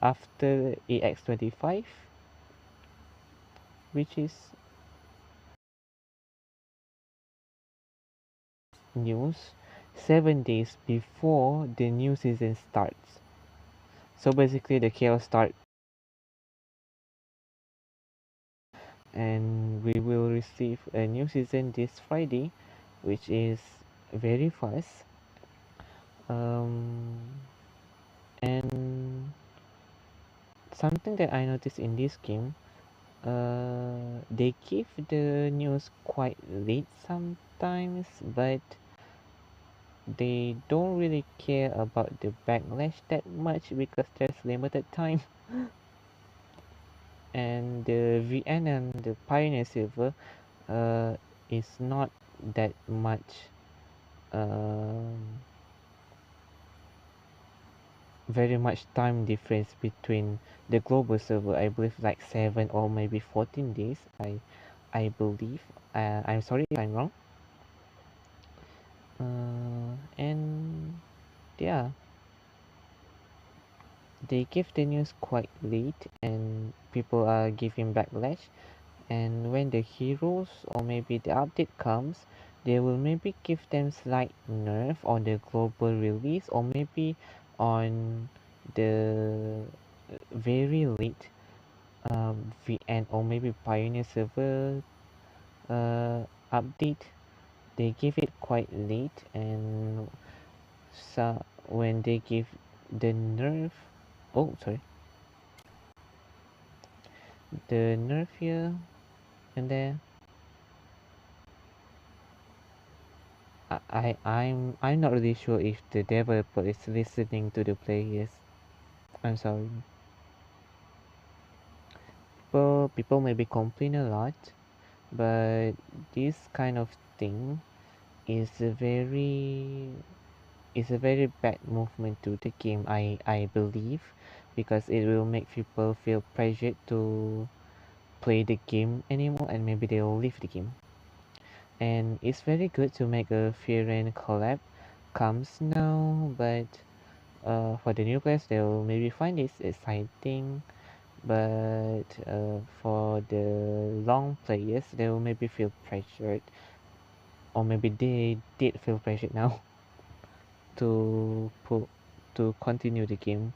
After EX25, which is news 7 days before the new season starts. So basically the chaos starts, and we will receive a new season this Friday, which is very fast. And something that I noticed in this game, they give the news quite late sometimes, but they don't really care about the backlash that much because there's limited time. And the VN and the Pioneer server is not that much very much time difference between the global server. I believe like 7 or maybe 14 days. I believe. I'm sorry if I'm wrong. And yeah, they give the news quite late, and people are giving backlash. And when the heroes or maybe the update comes, they will maybe give them slight nerf on the global release, or maybe on the very late VN or maybe Pioneer server update. They give it quite late, and so when they give the nerf, oh sorry, the nerf here and there, I'm not really sure if the developer is listening to the players. I'm sorry. People maybe complain a lot, but this kind of thing is a very bad movement to the game. I believe, because it will make people feel pressured to play the game anymore, and maybe they will leave the game. And it's very good to make a Frieren collab comes now, but for the new players, they'll maybe find this exciting, but for the long players, they will maybe feel pressured, or maybe they did feel pressured now to continue the game.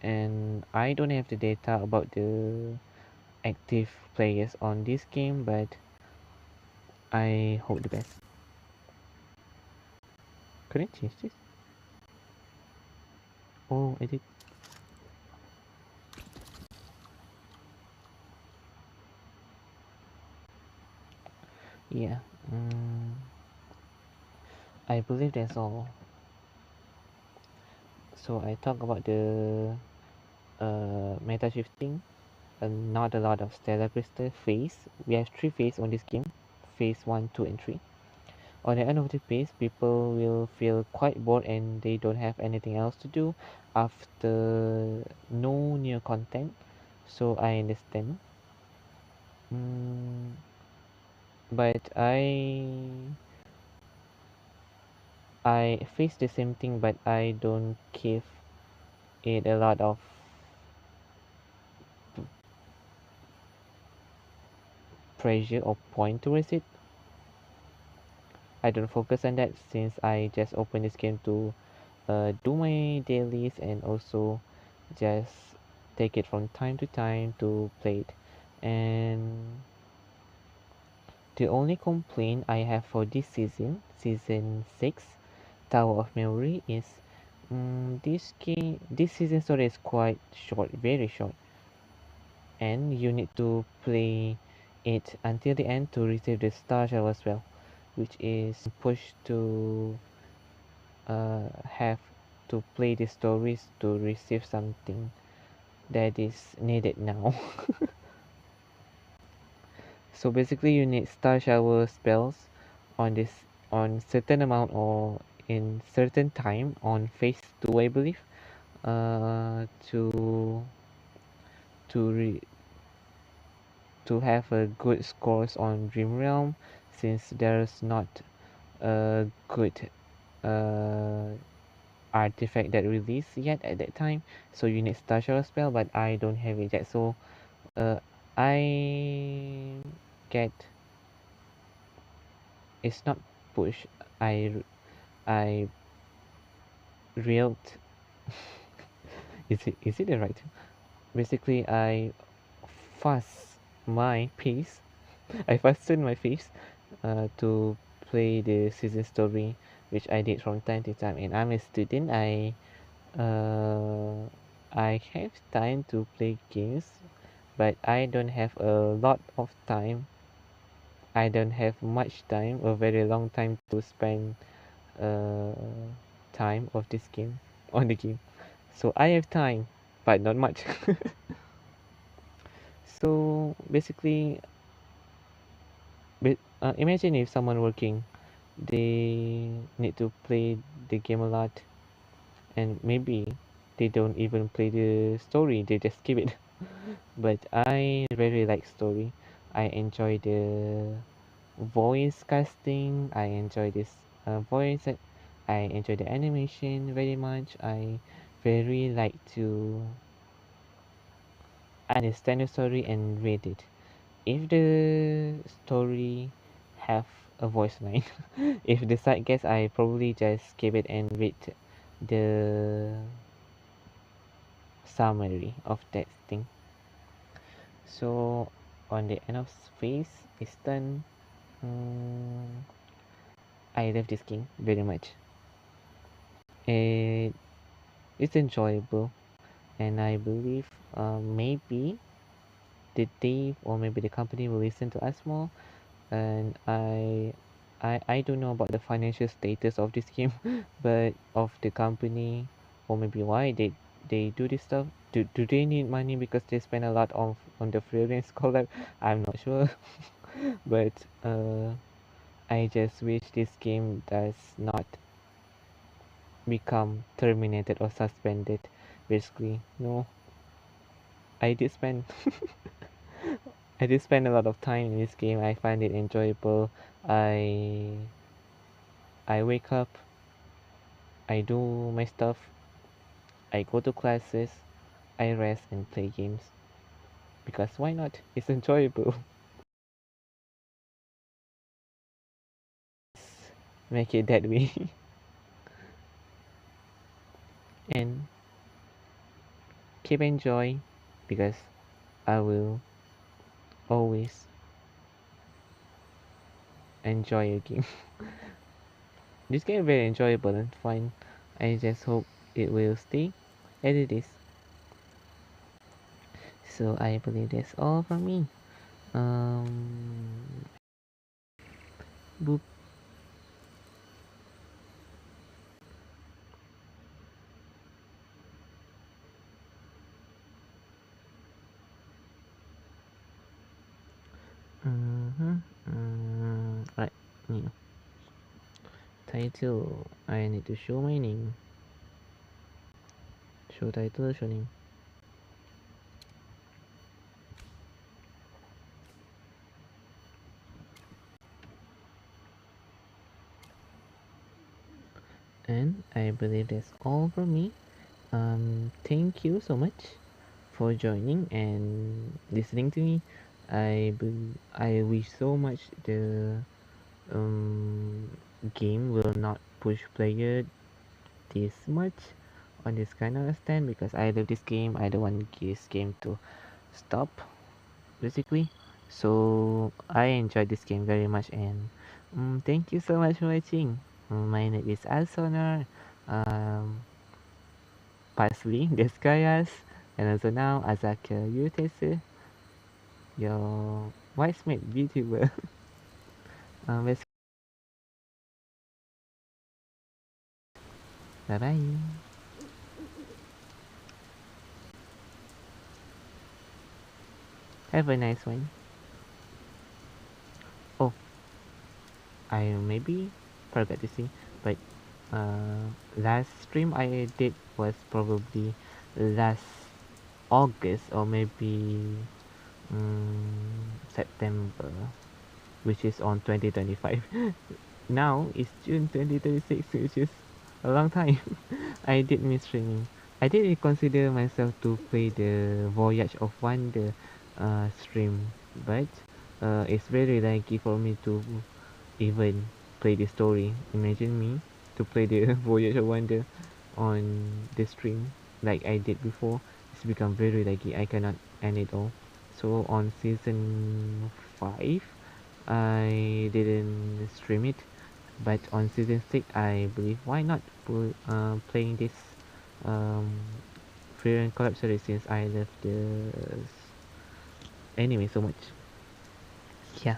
And I don't have the data about the active players on this game, but I hope the best. Can I change this? Oh, I did. Yeah. I believe that's all. So I talk about the meta shifting. Not a lot of stellar crystal phase. We have 3 phase on this game. Phase 1, 2 and 3. On the end of the phase, people will feel quite bored and they don't have anything else to do after no new content. So I understand. But I face the same thing, but I don't give it a lot of pressure or point towards it. I don't focus on that, since I just open this game to do my dailies, and also just take it from time to time to play it. And the only complaint I have for this season, season 6, Tower of Memory, is this season story is quite short, very short, and you need to play it until the end to receive the star shell as well, which is pushed to have to play the stories to receive something that is needed now. So basically you need star shower spells on this, on certain amount or in certain time on phase 2, I believe, to to re to have a good scores on Dream Realm, since there's not a good uh, artifact that released yet at that time. So you need star shower spell, but I don't have it yet. So I get, it's not push. I reeled. Is it the right term? Basically, I fast my pace. I fasten my pace to play the season story, which I did from time to time. And I'm a student. Uh, I have time to play games, but I don't have a lot of time. I don't have much time, a very long time to spend uh, time of this game on the game. So I have time, but not much. So basically, imagine if someone working, they need to play the game a lot, and maybe they don't even play the story, they just skip it. But I really like story. I enjoy the voice casting. I enjoy this voice. I enjoy the animation very much. I very like to understand the story and read it. If the story have a voice line, if the side guess, I probably just skip it and read the summary of that thing. So on the end of phase is done. I love this game very much. It is enjoyable, and I believe maybe the team or maybe the company will listen to us more. And I I don't know about the financial status of this game, but of the company, or maybe why they do this stuff. Do they need money because they spend a lot on the Frieren collab? I'm not sure, but I just wish this game does not become terminated or suspended. Basically, no. I did spend I did spend a lot of time in this game. I find it enjoyable. I I wake up, I do my stuff, I go to classes, I rest and play games. Because why not? It's enjoyable. Make it that way. And keep enjoy because I will always enjoy a game. This game is very enjoyable and fun. I just hope it will stay as it is. So I believe that's all from me. Boop. Right. New title. I need to show my name. Show title, show name. And I believe that's all from me. Thank you so much for joining and listening to me. I wish so much the game will not push player this much on this kind of stand because I love this game. I don't want this game to stop basically. So I enjoyed this game very much and thank you so much for watching. My name is Alsonar. Parsley, Descayas, and also now Azaka Yutesu, your whitesmith VTuber. Let's bye bye. Have a nice one. Oh, I maybe forgot to say, but last stream I did was probably last August or maybe September, which is on 2025. Now it's June 2026, which is a long time. I did miss streaming. I did consider myself to play the Voyage of Wonder stream, but it's very laggy for me to even play the story. Imagine me to play the Voyage of Wonder on the stream like I did before. It's become very laggy. I cannot end it all. So on season 5, I didn't stream it, but on season 6, I believe why not playing this um, Frieren collab series since I love the anime so much. Yeah.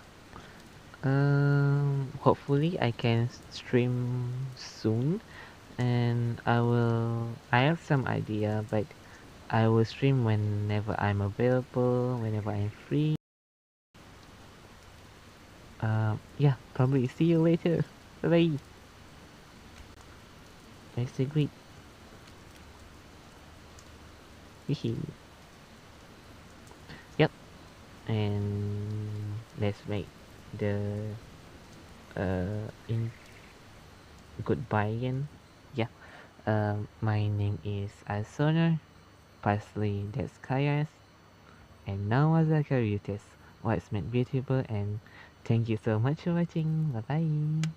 Hopefully I can stream soon, and I have some idea, but I will stream whenever I'm available, whenever I'm free. Yeah, probably see you later. Bye bye. That's a great. Yep, and let's make the in goodbye again. Yeah. My name is Asona, Parsley that's Kayas, and now Azaka Rutes. What's meant beautiful, and thank you so much for watching. Bye bye.